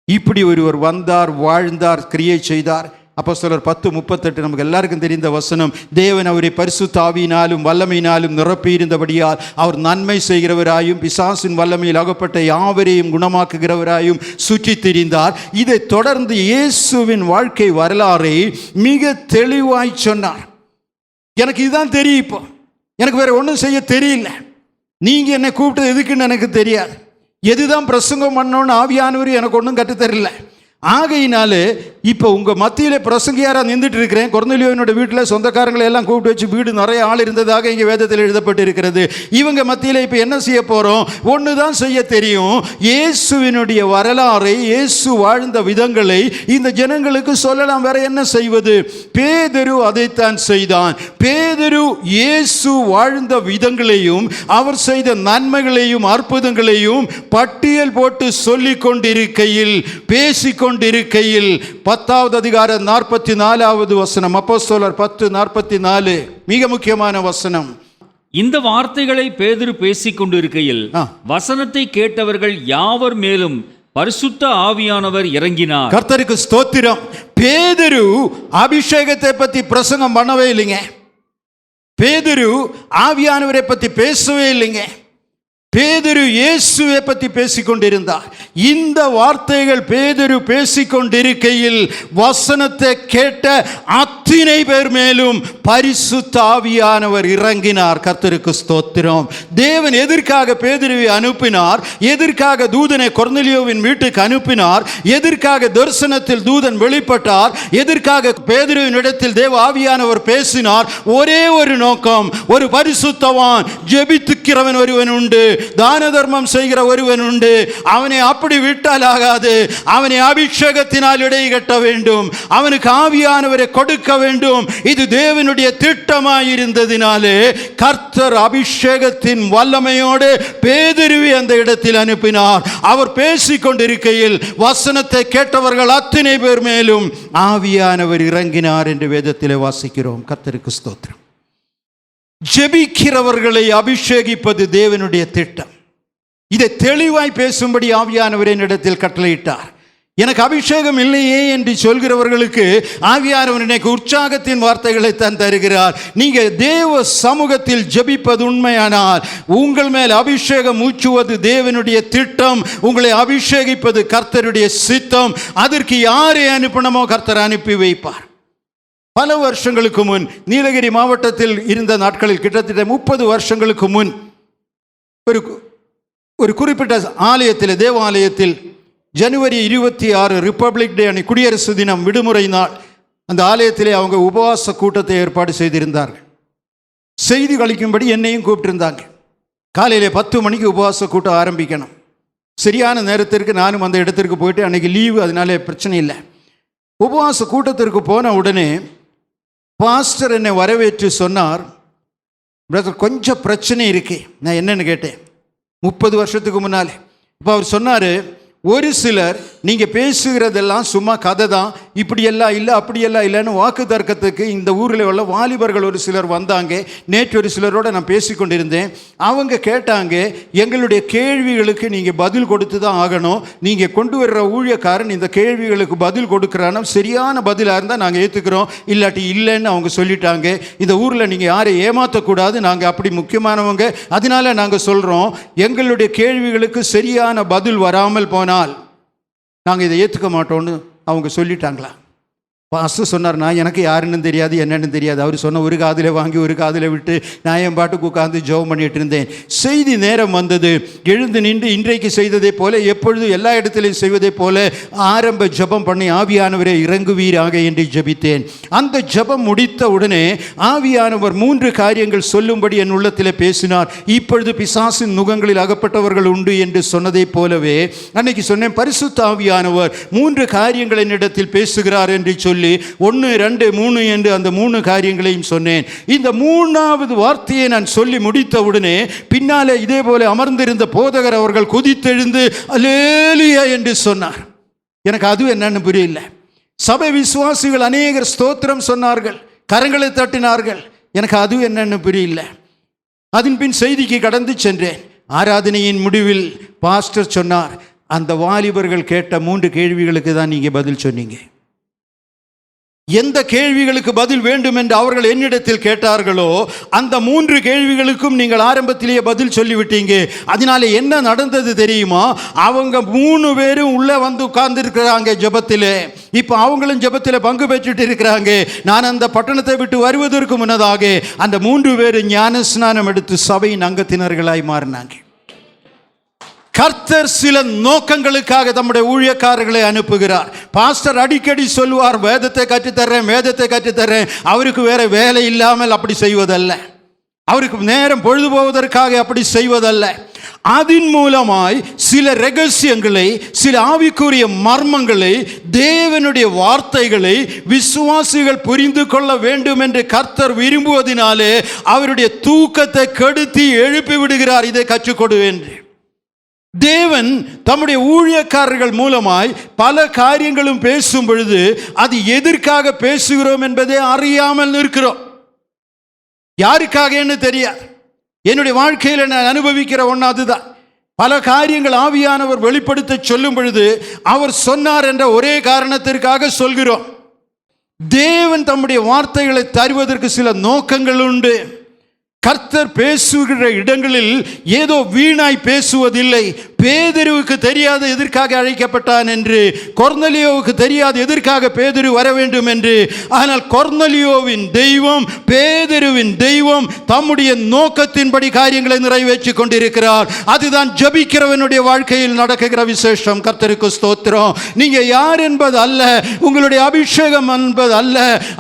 C: இப்படி ஒருவர் வந்தார், வாழ்ந்தார், கிரியை செய்தார். அப்போஸ்தலர் 10:38 நமக்கு எல்லாருக்கும் தெரிந்த வசனம். தேவன் அவரை பரிசுத்த ஆவியினாலும் வல்லமையினாலும் நிரப்பியிருந்தபடியால் அவர் நன்மை செய்கிறவராயும் பிசாசின் வல்லமையில் அகப்பட்ட யாவரையும் குணமாக்குகிறவராயும் சுற்றி திரிந்தார். இதை தொடர்ந்து இயேசுவின் வாழ்க்கை வரலாறை மிக தெளிவாய் சொன்னார். எனக்கு இதுதான் தெரியும், இப்போ எனக்கு வேற ஒன்றும் செய்ய தெரியல. நீங்க என்னை கூப்பிட்டது எதுக்குன்னு எனக்கு தெரியாது. எதுதான் பிரசங்கம் பண்ணோன்னு ஆவியானவர் எனக்கு ஒன்றும் கற்றுத்தரல. ஆகையினாலே இப்போ உங்கள் மத்தியில் பிரசங்கியாராக நின்றுட்டு இருக்கிறேன். கொர்நேலியோவினோட வீட்டில் சொந்தக்காரங்களை எல்லாம் கூப்பிட்டு வச்சு வீடு நிறைய ஆள் இருந்ததாக இங்கே வேதத்தில் எழுதப்பட்டு இருக்கிறது. இவங்க மத்தியில் இப்போ என்ன செய்ய போகிறோம்? ஒன்று தான் செய்ய தெரியும். இயேசுவினுடைய வரலாறை, இயேசு வாழ்ந்த விதங்களை இந்த ஜனங்களுக்கு சொல்லலாம். வேற என்ன செய்வது? பேதுரு அதைத்தான் செய்தான். பேதுரு இயேசு வாழ்ந்த விதங்களையும் அவர் செய்த நன்மைகளையும் அற்புதங்களையும் பட்டியல் போட்டு சொல்லிக் கொண்டிருக்கையில், பேசிக்கொண்டிருக்கையில் 10வது அதிகாரம் 44வது வசனம், அப்போஸ்தலர் 10:44 மிக முக்கியமான வசனம்.
B: இந்த வார்த்தைகளை பேதுரு பேசிக் கொண்டிருக்கையில் வசனத்தை கேட்டவர்கள் யாவர் மேலும் பரிசுத்த ஆவியானவர் இறங்கினார்.
C: கர்த்தருக்கு ஸ்தோத்திரம். பேதுரு அபிஷேகத்தை பத்தி பிரசங்கம் பண்ணவே இல்லைங்க. பேதுரு ஆவியானவரை பத்தி பேசவே இல்லைங்க. பேதுரு இயேசுவை பற்றி பேசிக்கொண்டிருந்தார். இந்த வார்த்தைகள் பேதுரு பேசிக்கொண்டிருக்கையில் வசனத்தை கேட்ட அத்தனை பேர் மேலும் பரிசுத்த ஆவியானவர் இறங்கினார். கர்த்தருக்கு ஸ்தோத்திரம். தேவன் எதற்காக பேதுருவை அனுப்பினார்? எதற்காக தூதனை கொர்நேலியோவின் வீட்டுக்கு அனுப்பினார்? எதற்காக தரிசனத்தில் தூதன் வெளிப்பட்டார்? எதற்காக பேதுருவின் இடத்தில் தேவ ஆவியானவர் பேசினார்? ஒரே ஒரு நோக்கம். ஒரு பரிசுத்தவான், ஜெபித்துக்கிறவன் ஒருவன் உண்டு, தான தர்மம் செய்கிற ஒருவன் உண்டு. அவனை அப்படி விட்டால் ஆகாது. அவனை அபிஷேகத்தினால் இடை கட்ட வேண்டும். அவனுக்கு ஆவியானவரை கொடுக்க வேண்டும். இது தேவனுடைய திட்டமாயிருந்ததினாலே கர்த்தர் அபிஷேகத்தின் வல்லமையோடு பேதுருவை அந்த இடத்தில் அனுப்பினார். அவர் பேசிக்கொண்டிருக்கையில் வசனத்தை கேட்டவர்கள் அத்தனை பேர் மேலும் ஆவியானவர் இறங்கினார் என்று வேதத்திலே வாசிக்கிறோம். கர்த்தருக்கு ஸ்தோத்திரம். ஜெபிக்கிறவர்களை அபிஷேகிப்பது தேவனுடைய திட்டம். இதை தெளிவாய் பேசும்படி ஆவியானவரை இடத்தில் கட்டளையிட்டார். எனக்கு அபிஷேகம் இல்லையே என்று சொல்கிறவர்களுக்கு ஆவியானவர் எனக்கு உற்சாகத்தின் வார்த்தைகளை தான் தருகிறார். நீங்க தேவ சமூகத்தில் ஜெபிப்பது உண்மையானால் உங்கள் மேல் அபிஷேகம் ஊற்றுவது தேவனுடைய திட்டம். உங்களை அபிஷேகிப்பது கர்த்தருடைய சித்தம். அதற்கு யாரை அனுப்பணுமோ கர்த்தர் அனுப்பி வைப்பார். பல வருஷங்களுக்கு முன் நீலகிரி மாவட்டத்தில் இருந்த நாட்களில், கிட்டத்தட்ட 30 வருஷங்களுக்கு முன், ஒரு குறிப்பிட்ட ஆலயத்தில், தேவாலயத்தில் ஜனவரி 26 ரிப்பப்ளிக் டே அன்னைக்கு, குடியரசு தினம், விடுமுறை நாள், அந்த ஆலயத்திலே அவங்க உபவாச கூட்டத்தை ஏற்பாடு செய்திருந்தார்கள். செய்தி கழிக்கும்படி என்னையும் கூப்பிட்டிருந்தாங்க. காலையில் 10 மணிக்கு உபவாச கூட்டம் ஆரம்பிக்கணும். சரியான நேரத்திற்கு நானும் அந்த இடத்திற்கு போயிட்டு, அன்னைக்கு லீவு, அதனால பிரச்சனை இல்லை. உபவாச கூட்டத்திற்கு போன உடனே பாஸ்டர் என்னை வரவேற்று சொன்னார், பிரதர் கொஞ்சம் பிரச்சனை இருக்கு. நான் என்னன்னு கேட்டேன். 30 வருஷத்துக்கு முன்னாலே. இப்போ அவர் சொன்னார், ஒரு சிலர் நீங்கள் பேசுகிறதெல்லாம் சும்மா கதை தான், இப்படியெல்லாம் இல்லை அப்படியெல்லாம் இல்லைன்னு வாக்கு தர்க்கத்துக்கு இந்த ஊரில் உள்ள வாலிபர்கள் ஒரு சிலர் வந்தாங்க. நேற்று ஒரு சிலரோடு நான் பேசிக்கொண்டிருந்தேன். அவங்க கேட்டாங்க, எங்களுடைய கேள்விகளுக்கு நீங்கள் பதில் கொடுத்து தான் ஆகணும். நீங்கள் கொண்டு வர்ற ஊழியக்காரன் இந்த கேள்விகளுக்கு பதில் கொடுக்குறானா, சரியான பதிலாக இருந்தால் நாங்கள் ஏற்றுக்கிறோம், இல்லாட்டி இல்லைன்னு அவங்க சொல்லிட்டாங்க. இந்த ஊரில் நீங்கள் யாரை ஏமாற்றக்கூடாது, நாங்கள் அப்படி முக்கியமானவங்க, அதனால நாங்கள் சொல்கிறோம், எங்களுடைய கேள்விகளுக்கு சரியான பதில் வராமல் போனால் நாங்கள் இதை ஏற்றுக்க மாட்டோம்னு அவங்க சொல்லிட்டாங்களா. பாஸ்டர் சொன்னார், நான் எனக்கு யாருன்னு தெரியாது, என்னன்னு தெரியாது. அவர் சொன்ன ஒரு காதில் வாங்கி ஒரு காதில் விட்டு நான் என் பாட்டுக்கு உட்கார்ந்து ஜெபம் பண்ணிட்டு இருந்தேன். செய்தி நேரம் வந்தது. எழுந்து நின்று இன்றைக்கு செய்ததை போல, எப்பொழுதும் எல்லா இடத்திலையும் செய்வதை போல ஆரம்ப ஜெபம் பண்ணி, ஆவியானவரை இறங்குவீராக என்று ஜெபித்தேன். அந்த ஜெபம் முடித்த உடனே ஆவியானவர் 3 காரியங்கள் சொல்லும்படி என் உள்ளத்தில் பேசினார். இப்பொழுது பிசாசின் நுகங்களில் அகப்பட்டவர்கள் உண்டு என்று சொன்னதை போலவே அன்னைக்கு சொன்னேன், பரிசுத்த ஆவியானவர் 3 காரியங்கள் என்னிடத்தில் பேசுகிறார் என்று சொல்லி 1, 2, 3 என்று அந்த 3 காரியங்களையும் சொன்னேன். இந்த 3வது வார்த்தையை நான் சொல்லி முடித்த உடனே பின்னாலே இதே போல அமர்ந்திருந்த போதகர் அவர்கள் குதித்தெழுந்து அல்லேலூயா என்று சொன்னார். எனக்கு அது என்னன்னு புரியல. சபை விசுவாசிகள் அநேகர் ஸ்தோத்திரம் சொன்னார்கள், கரங்களை தட்டினார்கள். எனக்கு அது என்னன்னு புரியல. அதன் பின் செய்திக்கு கடந்து சென்றேன். ஆராதனையின் முடிவில் பாஸ்டர் சொன்னார், அந்த வாலிபர்கள் கேட்ட 3 கேள்விகளுக்கு தான் நீங்க பதில் சொன்னீங்க. எந்த கேள்விகளுக்கு பதில் வேண்டும் என்று அவர்கள் என்னிடத்தில் கேட்டார்களோ அந்த 3 கேள்விகளுக்கும் நீங்கள் ஆரம்பத்திலேயே பதில் சொல்லிவிட்டீங்க. அதனால என்ன நடந்தது தெரியுமா? அவங்க 3 பேரும் உள்ளே வந்து உட்கார்ந்து இருக்கிறாங்க ஜெபத்தில். இப்போ அவங்களும் ஜெபத்தில் பங்கு பெற்றுட்டு இருக்கிறாங்க. நான் அந்த பட்டணத்தை விட்டு வருவதற்கு முன்னதாக அந்த 3 பேரும் ஞான ஸ்நானம் எடுத்து சபையின் அங்கத்தினர்களாய் மாறினாங்க. கர்த்தர் சில நோக்கங்களுக்காக தம்முடைய ஊழியக்காரர்களை அனுப்புகிறார். பாஸ்டர் அடிக்கடி சொல்வார், வேதத்தை கற்றுத்தர்றேன், வேதத்தை கற்றுத்தர்றேன். அவருக்கு வேற வேலை இல்லாமல் அப்படி செய்வதல்ல, அவருக்கு நேரம் பொழுது போவதற்காக அப்படி செய்வதல்ல. அதன் மூலமாய் சில ரகசியங்களை, சில ஆவிக்குரிய மர்மங்களை, தேவனுடைய வார்த்தைகளை விசுவாசிகள் புரிந்து கொள்ள வேண்டும் என்று கர்த்தர் விரும்புவதினாலே அவருடைய தூக்கத்தை கெடுத்து எழுப்பி விடுகிறார். இதை கற்றுக்கொடு என்று தேவன் தம்முடைய ஊழியக்காரர்கள் மூலமாய் பல காரியங்களும் பேசும் பொழுது அது எதற்காக பேசுகிறோம் என்பதை அறியாமல் இருக்கிறோம். யாருக்காக என்று தெரியாது. என்னுடைய வாழ்க்கையில் நான் அனுபவிக்கிற ஒன்று அதுதான். பல காரியங்கள் ஆவியானவர் வெளிப்படுத்த சொல்லும் பொழுது அவர் சொன்னார் என்ற ஒரே காரணத்திற்காக சொல்கிறோம். தேவன் தம்முடைய வார்த்தைகளை தருவதற்கு சில நோக்கங்கள் உண்டு. கர்த்தர் பேசுகிற இடங்களில் ஏதோ வீணாய் பேசுவதில்லை. பேதுருவுக்கு தெரியாது எதற்காக அழைக்கப்பட்டான் என்று, கொர்நேலியோவுக்கு தெரியாது எதற்காக பேதுரு வர வேண்டும் என்று. ஆனால் கொர்நேலியோவின் தெய்வம், பேதுருவின் தெய்வம் தம்முடைய நோக்கத்தின்படி காரியங்களை நிறைவேற்றி கொண்டிருக்கிறார். அதுதான் ஜெபிக்கிறவனுடைய வாழ்க்கையில் நடக்குகிற விசேஷம். கர்த்தருக்கு ஸ்தோத்திரம். நீங்க யார் என்பது அல்ல, உங்களுடைய அபிஷேகம் என்பது அல்ல.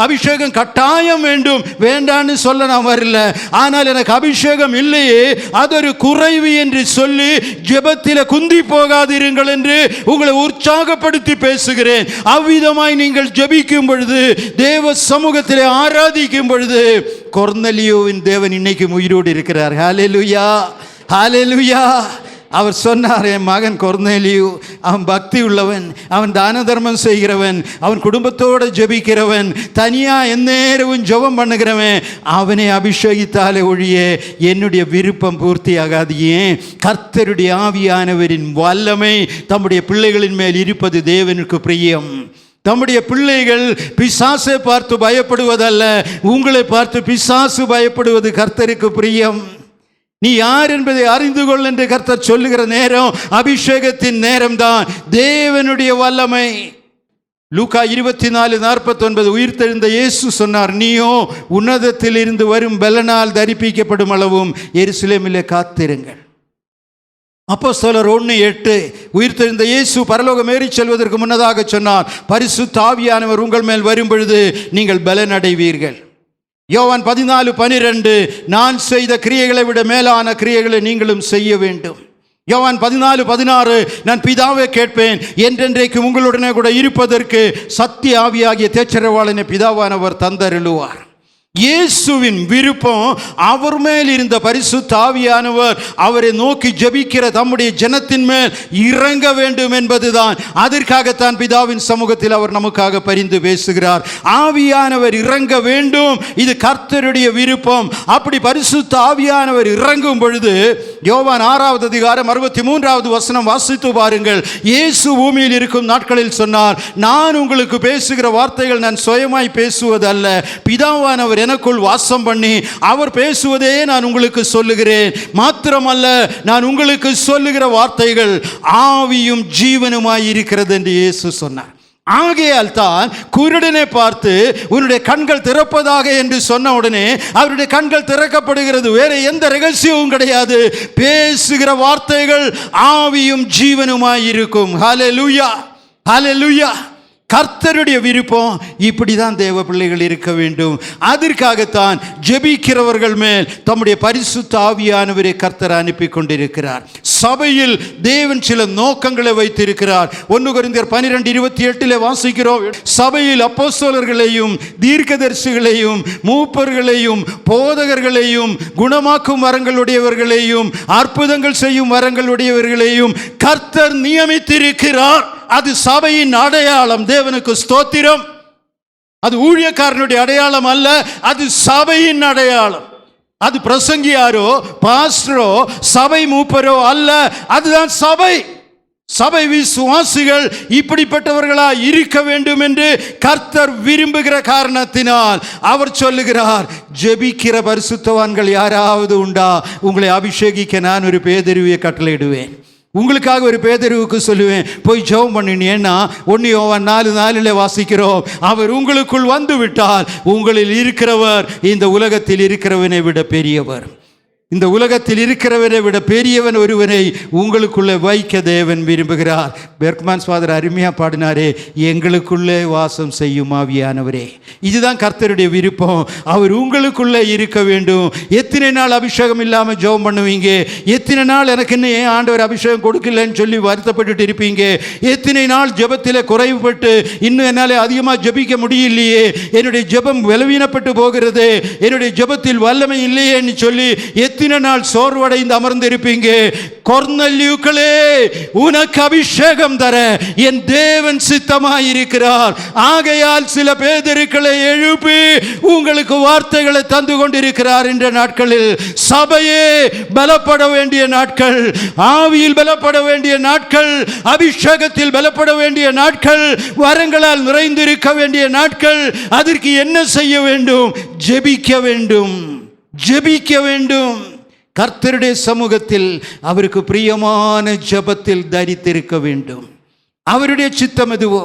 C: அபிஷேகம் கட்டாயம் வேண்டும், வேண்டான்னு சொல்ல நான் வரல. ஆனால் எனக்கு அபிஷேகம் இல்லையே, அது ஒரு குறைவு என்று சொல்லி ஜெபத்தில் குந்தி போகாதிருங்கள் என்று உங்களை உற்சாகப்படுத்தி பேசுகிறேன். அவ்விதமாய் நீங்கள் ஜெபிக்கும் பொழுது, தேவ சமூகத்திலே ஆராதிக்கும் பொழுது, கொர்நேலியோவின் தேவன் இன்னைக்கு உயிரோடு இருக்கிறார். ஹல்லேலூயா, ஹல்லேலூயா. அவர் சொன்னார், என் மகன் கொர்நேலியு அவன் பக்தி உள்ளவன், அவன் தான தர்மம் செய்கிறவன், அவன் குடும்பத்தோடு ஜெபிக்கிறவன், தனியாக எந்நேரவும் ஜெபம் பண்ணுகிறவன். அவனை அபிஷேகித்தாலே ஒழிய என்னுடைய விருப்பம் பூர்த்தியாகாது. ஏன்? கர்த்தருடைய ஆவியானவரின் வல்லமை தம்முடைய பிள்ளைகளின் மேல் இருப்பது தேவனுக்கு பிரியம். தம்முடைய பிள்ளைகள் பிசாசை பார்த்து பயப்படுவதல்ல, உங்களை பார்த்து பிசாசு பயப்படுவது கர்த்தருக்கு பிரியம். நீ யார் என்பதை அறிந்து கொள் என்று கர்த்தர் சொல்லுகிற நேரம் அபிஷேகத்தின் நேரம்தான். தேவனுடைய வல்லமை. லூக்கா 24:49 உயிர்த்தெழுந்த இயேசு சொன்னார், நீயோ உன்னதத்தில் இருந்து வரும் பலனால் தரிப்பிக்கப்படும் அளவும் எருசலேமிலே காத்திருங்கள். அப்போஸ்தலர் 1:8 உயிர்த்தெழுந்த இயேசு பரலோகம் ஏறி செல்வதற்கு முன்னதாக சொன்னார், பரிசுத்த ஆவியானவர் உங்கள் மேல் வரும் பொழுது நீங்கள் பலன் அடைவீர்கள். யோவான் 14:12 நான் செய்த கிரியைகளை விட மேலான கிரியைகளை நீங்களும் செய்ய வேண்டும். யோவான் 14:16 நான் பிதாவை கேட்பேன், என்றென்றைக்கு உங்களுடனே கூட இருப்பதற்கு சத்திய ஆவியாகிய தேற்றரவாளனை பிதாவானவர் தந்தருளுவார். இயேசுவின் விருப்பம், அவர் மேல் இருந்த பரிசுத்த ஆவியானவர் அவரை நோக்கி ஜெபிக்கிற தம்முடைய ஜனத்தின் மேல் இறங்க வேண்டும் என்பதுதான். அதற்காகத்தான் பிதாவின் சமூகத்தில் அவர் நமக்காக பரிந்து பேசுகிறார். ஆவியானவர் இறங்க வேண்டும், இது கர்த்தருடைய விருப்பம். அப்படி பரிசுத்த ஆவியானவர் இறங்கும் பொழுது யோவான் 6:63 வாசித்து பாருங்கள். இயேசு பூமியில் இருக்கும் நாட்களில் சொன்னார், நான் உங்களுக்கு பேசுகிற வார்த்தைகள் நான் சுயமாய் பேசுவதல்ல, பிதாவானவர் எனக்குள் வாசம் பண்ணி அவர் பேசுவதே நான் உங்களுக்கு சொல்லுகிறேன். மாத்திரமல்ல, நான் உங்களுக்கு சொல்லுகிற வார்த்தைகள் ஆவியும் ஜீவனுமாய் இருக்கிறது என்று இயேசு சொன்னார். ஆகையால் தான் குருடனை பார்த்து உன்னுடைய கண்கள் திறப்பதாக என்று சொன்ன உடனே அவருடைய கண்கள் திறக்கப்படுகிறது. வேற எந்த ரகசியமும் கிடையாது. பேசுகிற வார்த்தைகள் ஆவியும் ஜீவனுமாய் இருக்கும். ஹல்லேலூயா, ஹல்லேலூயா. கர்த்தருடைய விருப்பம் இப்படி தான் தேவ பிள்ளைகள் இருக்க வேண்டும். அதற்காகத்தான் ஜெபிக்கிறவர்கள் மேல் தம்முடைய பரிசுத்த ஆவியானவரை கர்த்தர் அனுப்பி கொண்டிருக்கிறார். சபையில் தேவன் சில நோக்கங்களை வைத்திருக்கிறார். 1 கொரிந்தியர் 12:28 வாசிக்கிறோம், சபையில் அப்போஸ்தலர்களையும் தீர்க்கதரிசிகளையும் மூப்பர்களையும் போதகர்களையும் குணமாக்கும் வரங்களுடையவர்களையும் அற்புதங்கள் செய்யும் வரங்களுடையவர்களையும் கர்த்தர் நியமித்திருக்கிறார். அது சபையின் அடையாளம். தேவனுக்கு ஸ்தோத்திரம். அது ஊழியக்காரனுடைய அடையாளம் அல்ல, அது சபையின் அடையாளம். அது பிரசங்கியாரோ பாஸ்டரோ சபை மூப்பரோ அல்ல, அதுதான் சபை. சபை விசுவாசிகள் இப்படிப்பட்டவர்களா இருக்க வேண்டும் என்று கர்த்தர் விரும்புகிற காரணத்தினால் அவர் சொல்லுகிறார், ஜெபிக்கிற பரிசுத்தவான்கள் யாராவது உண்டா? உங்களை அபிஷேகிக்க நான் ஒரு பேதுருவை கட்டளையிடுவேன். உங்களுக்காக ஒரு பேதுருவுக்கு சொல்லுவேன், போய் ஜெபம் பண்ணினேன்னா 1 யோவான் 4:4 வாசிக்கிறோம், அவர் உங்களுக்குள் வந்து விட்டால் உங்களில் இருக்கிறவர் இந்த உலகத்தில் இருக்கிறவனை விட பெரியவர். இந்த உலகத்தில் இருக்கிறவரை விட பெரியவன் ஒருவனை உங்களுக்குள்ளே வைக்க தேவன் விரும்புகிறார். பெர்க்மன்ஸ் ஃபாதர் அருமையாக பாடினாரே, எங்களுக்குள்ளே வாசம் செய்யும் ஆவியானவரே. இதுதான் கர்த்தருடைய விருப்பம். அவர் உங்களுக்குள்ளே இருக்க வேண்டும். எத்தனை நாள் அபிஷேகம் இல்லாமல் ஜெபம் பண்ணுவீங்க? எத்தனை நாள் எனக்கு இன்னும் ஏன் ஆண்டவர் அபிஷேகம் கொடுக்கலன்னு சொல்லி வருத்தப்பட்டு இருப்பீங்க? எத்தனை நாள் ஜெபத்தில் குறைவுபட்டு இன்னும் என்னால் அதிகமாக ஜெபிக்க முடியலையே, என்னுடைய ஜெபம் பலவீனப்பட்டு போகிறது, என்னுடைய ஜெபத்தில் வல்லமை இல்லையேன்னு சொல்லி எத்தனை நாள் சோர்வடைந்து அமர்ந்திருப்பீங்க? கொர்நேலியுக்களே, உனக்கு அபிஷேகம் தர என் தேவன் சித்தமாயிருக்கிறார். ஆகையால் சில பேதுருக்களை எழுப்பி உங்களுக்கு வார்த்தைகளை தந்து கொண்டிருக்கிறார். என்ற நாட்களில் சபையே பலப்பட வேண்டிய நாட்கள், ஆவியில் பலப்பட வேண்டிய நாட்கள், அபிஷேகத்தில் பலப்பட வேண்டிய நாட்கள், வரங்களால் நிறைந்திருக்க வேண்டிய நாட்கள். அதற்கு என்ன செய்ய வேண்டும்? ஜெபிக்க வேண்டும், ஜெபிக்க வேண்டும். கர்த்தருடைய சமூகத்தில் அவருக்கு பிரியமான ஜெபத்தில் தரித்திருக்க வேண்டும். அவருடைய சித்தம் எதுவோ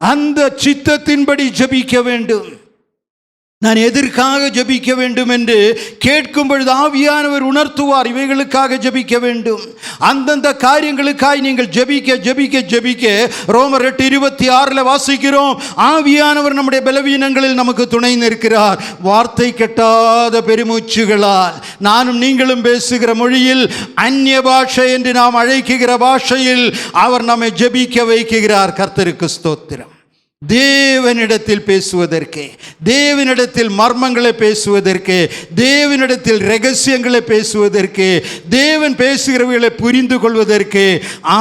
C: அந்த சித்தத்தின்படி ஜெபிக்க வேண்டும். நான் எதற்காக ஜெபிக்க வேண்டும் என்று கேட்கும் பொழுது ஆவியானவர் உணர்த்துவார். இவைகளுக்காக ஜெபிக்க வேண்டும், அந்தந்த காரியங்களுக்காய் நீங்கள் ஜெபிக்க ஜெபிக்க ஜெபிக்க. ரோமர் 8:26 வாசிக்கிறோம், ஆவியானவர் நம்முடைய பலவீனங்களில் நமக்கு துணை நிற்கிறார். வார்த்தை கெட்டாத பெருமூச்சுகளால் நானும் நீங்களும் பேசுகிற மொழியில், அந்நிய பாஷை என்று நாம் அழைக்குகிற பாஷையில் அவர் நம்மை ஜெபிக்க வைக்கிறார். கர்த்தருக்கு ஸ்தோத்திரம். தேவனிடத்தில் பேசுவதற்கு, தேவனிடத்தில் மர்மங்களை பேசுவதற்கு, தேவனிடத்தில் ரகசியங்களை பேசுவதற்கு, தேவன் பேசுகிறவர்களை புரிந்து கொள்வதற்கு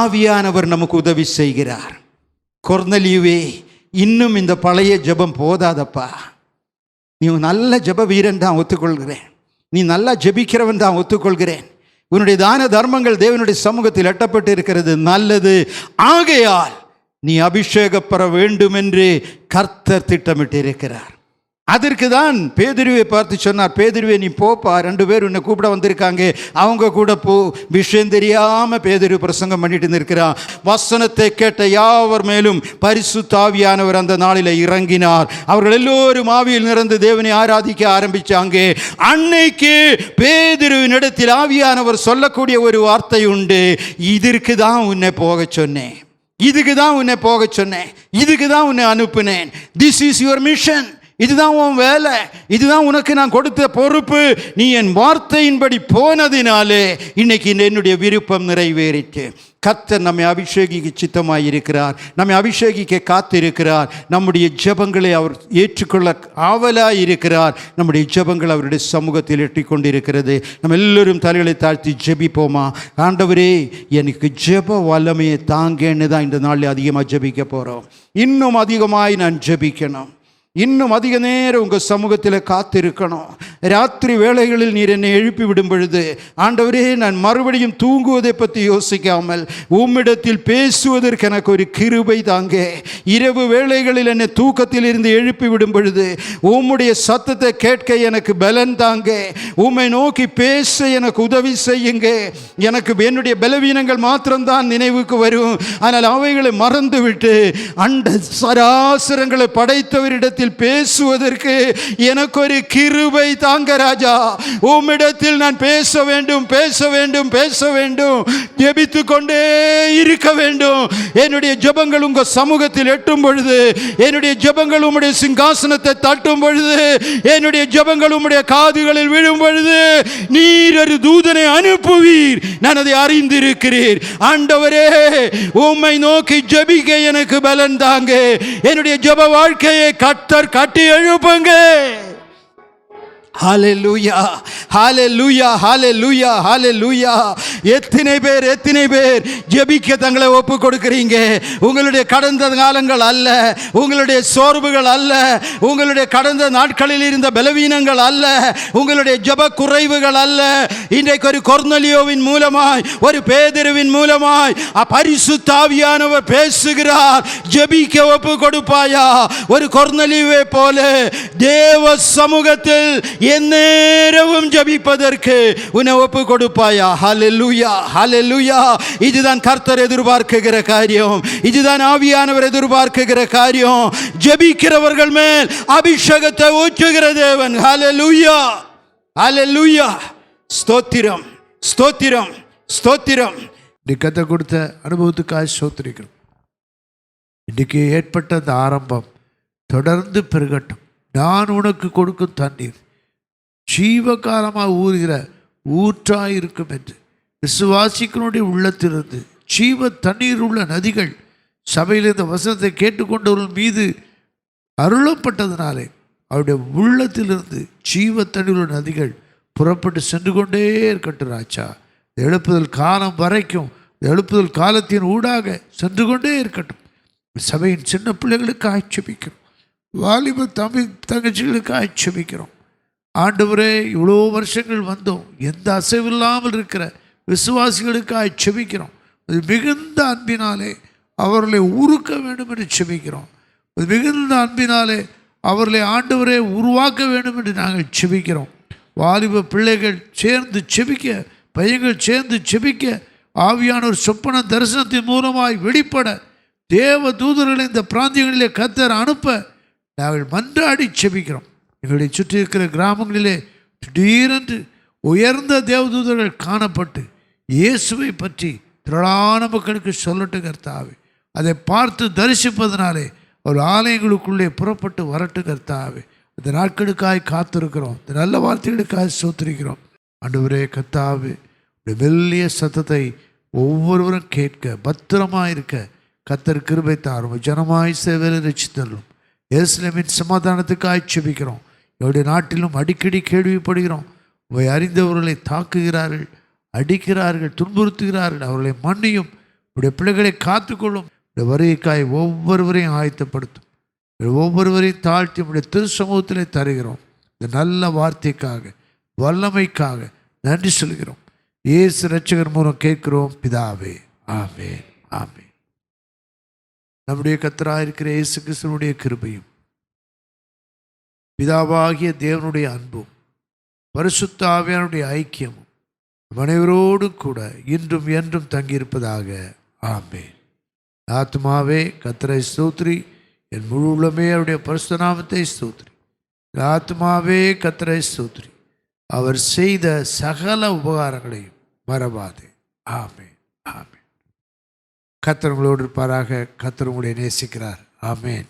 C: ஆவியானவர் நமக்கு உதவி செய்கிறார். கொர்நேலியுவே, இன்னும் இந்த பழைய ஜெபம் போதாதப்பா. நீ நல்ல ஜெப வீரன் தான் ஒத்துக்கொள்கிறேன், நீ நல்லா ஜெபிக்கிறவன் தான் ஒத்துக்கொள்கிறேன். உன்னுடைய தான தர்மங்கள் தேவனுடைய சமூகத்தில் எட்டப்பட்டு இருக்கிறது, நல்லது. ஆகையால் நீ அபிஷேகப்பெற வேண்டும் என்று கர்த்தர் திட்டமிட்டிருக்கிறார். அதற்கு தான் பேதுருவை பார்த்து சொன்னார், பேதுருவே நீ போப்பா, 2 பேர் உன்னை கூப்பிட வந்திருக்காங்க, அவங்க கூட போ. விஷயம் தெரியாமல் பேதுரு பிரசங்கம் பண்ணிட்டு இருக்கிறான். வசனத்தை கேட்ட யாவர் மேலும் பரிசுத்த ஆவியானவர் அந்த நாளில் இறங்கினார். அவர்கள் எல்லோரும் ஆவியில் நிறந்து தேவனை ஆராதிக்க ஆரம்பிச்சாங்க. அன்னைக்கு பேதுருவின் இடத்தில் ஆவியானவர் சொல்லக்கூடிய ஒரு வார்த்தை உண்டு, இதற்கு தான் உன்னை போக சொன்னேன், இதுக்கு தான் உன்னை போக சொன்னேன், இதுக்கு தான் உன்னை அனுப்புனேன். This is your mission. இதுதான் உன் வேலை, இதுதான் உனக்கு நான் கொடுத்த பொறுப்பு. நீ என் வார்த்தையின்படி போனதினாலே இன்னைக்கு என்னுடைய விருப்பம் நிறைவேறிட்டு. கர்த்தர் நம்மை அபிஷேகிக்க சித்தமாய் இருக்கிறார், நம்மை அபிஷேகிக்க காத்திருக்கிறார். நம்முடைய ஜெபங்களை அவர் ஏற்றுக்கொள்ள ஆவலாய் இருக்கிறார். நம்முடைய ஜெபங்கள் அவருடைய சமூகத்தில் எட்டிக்கொண்டிருக்கிறது. நம்ம எல்லோரும் தலைகளை தாழ்த்தி ஜெபிப்போமா? ஆண்டவரே, எனக்கு ஜெப வல்லமையை தாங்கன்னு தான் இந்த நாளில் அதிகமாக ஜெபிக்க போகிறோம். இன்னும் அதிகமாய் நான் ஜெபிக்கணும். இன்னும் அதிக நேரம் உங்கள் சமூகத்தில் காத்திருக்கணும். ராத்திரி வேளைகளில் நீர் என்னை எழுப்பி விடும் பொழுது, ஆண்டவரே, நான் மறுபடியும் தூங்குவதை பற்றி யோசிக்காமல் உம்மிடத்தில் பேசுவதற்கு எனக்கு ஒரு கிருபை தாங்க. இரவு வேளைகளில் என்னை தூக்கத்தில் இருந்து எழுப்பி விடும் பொழுது உம்முடைய சத்தத்தை கேட்க எனக்கு பலன் தாங்க. உம்மை நோக்கி பேச எனக்கு உதவி செய்யுங்க. எனக்கு என்னுடைய பலவீனங்கள் மாத்திரம்தான் நினைவுக்கு வரும். ஆனால் அவைகளை மறந்துவிட்டு அண்ட சராசரங்களை படைத்தவரிடத்தில் பேசுவதற்கு எனக்கு ஒரு கிருபை தாங்க ராஜா. உம்மிடத்தில் நான் பேச வேண்டும், பேச வேண்டும், பேச வேண்டும், ஜெபித்து கொண்டே இருக்க வேண்டும். என்னுடைய ஜெபங்கள் உங்க சமூகத்தில் எட்டும் பொழுது, என்னுடைய ஜெபங்கள் உம்முடைய சிங்காசனத்தை தட்டும் பொழுது, என்னுடைய ஜெபங்கள் உம்முடைய காதுகளில் விழும் பொழுது நீர் ஒரு தூதனை அனுப்புவீர். நான் அதை அறிந்திருக்கிறேன். ஆண்டவரே, உம்மை நோக்கி ஜெபிக்க எனக்கு பலன் தாங்க. என்னுடைய ஜெப வாழ்க்கையை கர்த்தர் கட்டி எழுப்புங்க. ஹல்லேலூயா, ஹல்லேலூயா, ஹல்லேலூயா, ஹல்லேலூயா. எத்தனை பேர் ஜெபிக்க தங்களை ஒப்பு கொடுக்கிறீங்க? உங்களுடைய கடந்த காலங்கள் அல்ல, உங்களுடைய சோர்வுகள் அல்ல, உங்களுடைய கடந்த நாட்களில் இருந்த பலவீனங்கள் அல்ல, உங்களுடைய ஜெப குறைவுகள் அல்ல. இன்றைக்கு ஒரு கொர்நேலியோவின் மூலமாய், ஒரு பேதுருவின் மூலமாய் பரிசுத்த ஆவியானவர் பேசுகிறார். ஜெபிக்க ஒப்பு கொடுப்பாயா? ஒரு கொர்நேலியோவை போல தேவ சமூகத்தில் எந்நேரமும் ஜெபிப்பதற்கு உன்னை ஒப்பு கொடுப்பாயா? ஹல்லேலூயா, ஹல்லேலூயா. இதுதான் கர்த்தர் எதிர்பார்க்குகிற காரியம். இதுதான் ஆவியானவர் எதிர்பார்க்குகிற காரியம். ஜெபிக்கிறவர்கள் மேல் அபிஷேகத்தை ஊற்றுகிற தேவன். ஹல்லேலூயா, ஹல்லேலூயா. ஸ்தோத்திரம், ஸ்தோத்திரம், ஸ்தோத்திரம்.
D: நீ கத்த கொடுத்த அனுபவத்துக்காக ஸ்தோத்திரிக்கிறோம். இன்றைக்கு ஏற்பட்ட அந்த ஆரம்பம் தொடர்ந்து பெருகட்டும். நான் உனக்கு கொடுக்கும் தண்ணீர் ஜீவகாலமாக ஊறுகிற ஊற்றாய் இருக்கும் என்று விசுவாசிகளுடைய உள்ளத்திலிருந்து ஜீவ தண்ணீர் உள்ள நதிகள் சபையில் இந்த வசனத்தை கேட்டுக்கொண்டவர்கள் மீது அருளப்பட்டதினாலே அவருடைய உள்ளத்திலிருந்து ஜீவ தண்ணீர் உள்ள நதிகள் புறப்பட்டு சென்று கொண்டே இருக்கட்டும் ராஜா. எழுப்புதல் காலம் வரைக்கும், எழுப்புதல் காலத்தின் ஊடாக சென்று கொண்டே இருக்கட்டும். சபையின் சின்ன பிள்ளைகளுக்கு ஆட்சேபிக்கிறோம், வாலிப தங்கச்சிகளுக்கு ஆட்சேபிக்கிறோம். ஆண்டவரே, இவ்வளோ வருஷங்கள் வந்தோம், எந்த அசைவில்லாமல் இருக்கிற விசுவாசிகளுக்காக செபிக்கிறோம். அது மிகுந்த அன்பினாலே அவர்களை உருக்க வேண்டும் என்று செபிக்கிறோம். அது மிகுந்த அன்பினாலே அவர்களை ஆண்டவரே உருவாக்க வேண்டும் என்று நாங்கள் செபிக்கிறோம். வாலிப பிள்ளைகள் சேர்ந்து செபிக்க, பையன்கள் சேர்ந்து செபிக்க, ஆவியானவர் சொப்பன தரிசனத்தின் மூலமாய் வெளிப்பட, தேவ தூதர்களை இந்த பிராந்தியங்களிலே கர்த்தர் அனுப்ப நாங்கள் மன்றாடி செபிக்கிறோம். எங்களுடைய சுற்றி இருக்கிற கிராமங்களிலே திடீரென்று உயர்ந்த தேவதூதர்கள் காணப்பட்டு இயேசுவை பற்றி திரளான மக்களுக்கு சொல்லட்டு கர்த்தாவே. அதை பார்த்து தரிசிப்பதனாலே ஒரு ஆலயங்களுக்குள்ளே புறப்பட்டு வரட்டு கர்த்தாவே. இந்த நாட்களுக்காய் காத்திருக்கிறோம். இந்த நல்ல வார்த்தைகளுக்காக சோத்திருக்கிறோம். ஆண்டவரே கர்த்தாவே, மெல்லிய சத்தத்தை ஒவ்வொருவரும் கேட்க, பத்திரமாக இருக்க கர்த்தர் கிருபை தாரும். ஜனமாய் சேவையில் ரட்சித்தள்ளும். எருசலேமின் சமாதானத்துக்காக செபிக்கிறோம். எங்களுடைய நாட்டிலும் அடிக்கடி கேள்விப்படுகிறோம், இவை அறிந்தவர்களை தாக்குகிறார்கள், அடிக்கிறார்கள், துன்புறுத்துகிறார்கள். அவர்களை மன்னியும். உடைய பிள்ளைகளை காத்துக்கொள்ளும். உடைய வருகைக்காய் ஒவ்வொருவரையும் ஆயத்தப்படுத்தும். ஒவ்வொருவரையும் தாழ்த்தி உடைய திரு சமூகத்திலே தருகிறோம். இந்த நல்ல வார்த்தைக்காக, வல்லமைக்காக நன்றி சொல்கிறோம். இயேசு இரட்சகர் மூலம் கேட்கிறோம் பிதாவே. ஆமென், ஆமென். நம்முடைய கர்த்தராயிருக்கிற இயேசு கிறிஸ்துவினுடைய கிருபையும் பிதாவாகிய தேவனுடைய அன்பும் பரிசுத்த ஆவியானுடைய ஐக்கியமும் அனைவரோடு கூட இன்றும் என்றும் தங்கியிருப்பதாக. ஆமென். ஆத்மாவே கர்த்தரை ஸ்தோத்திரி, என் முழு உள்ளமே அவருடைய பரிசுத்த நாமத்தை ஸ்தோத்திரி. ஆத்மாவே கர்த்தரை ஸ்தோத்திரி, அவர் செய்த சகல உபகாரங்களையும் மறவாதே. ஆமென், ஆமென். கர்த்தர் உங்களோடு இருப்பாராக. கர்த்தர் உங்களை நேசிக்கிறார். ஆமென்.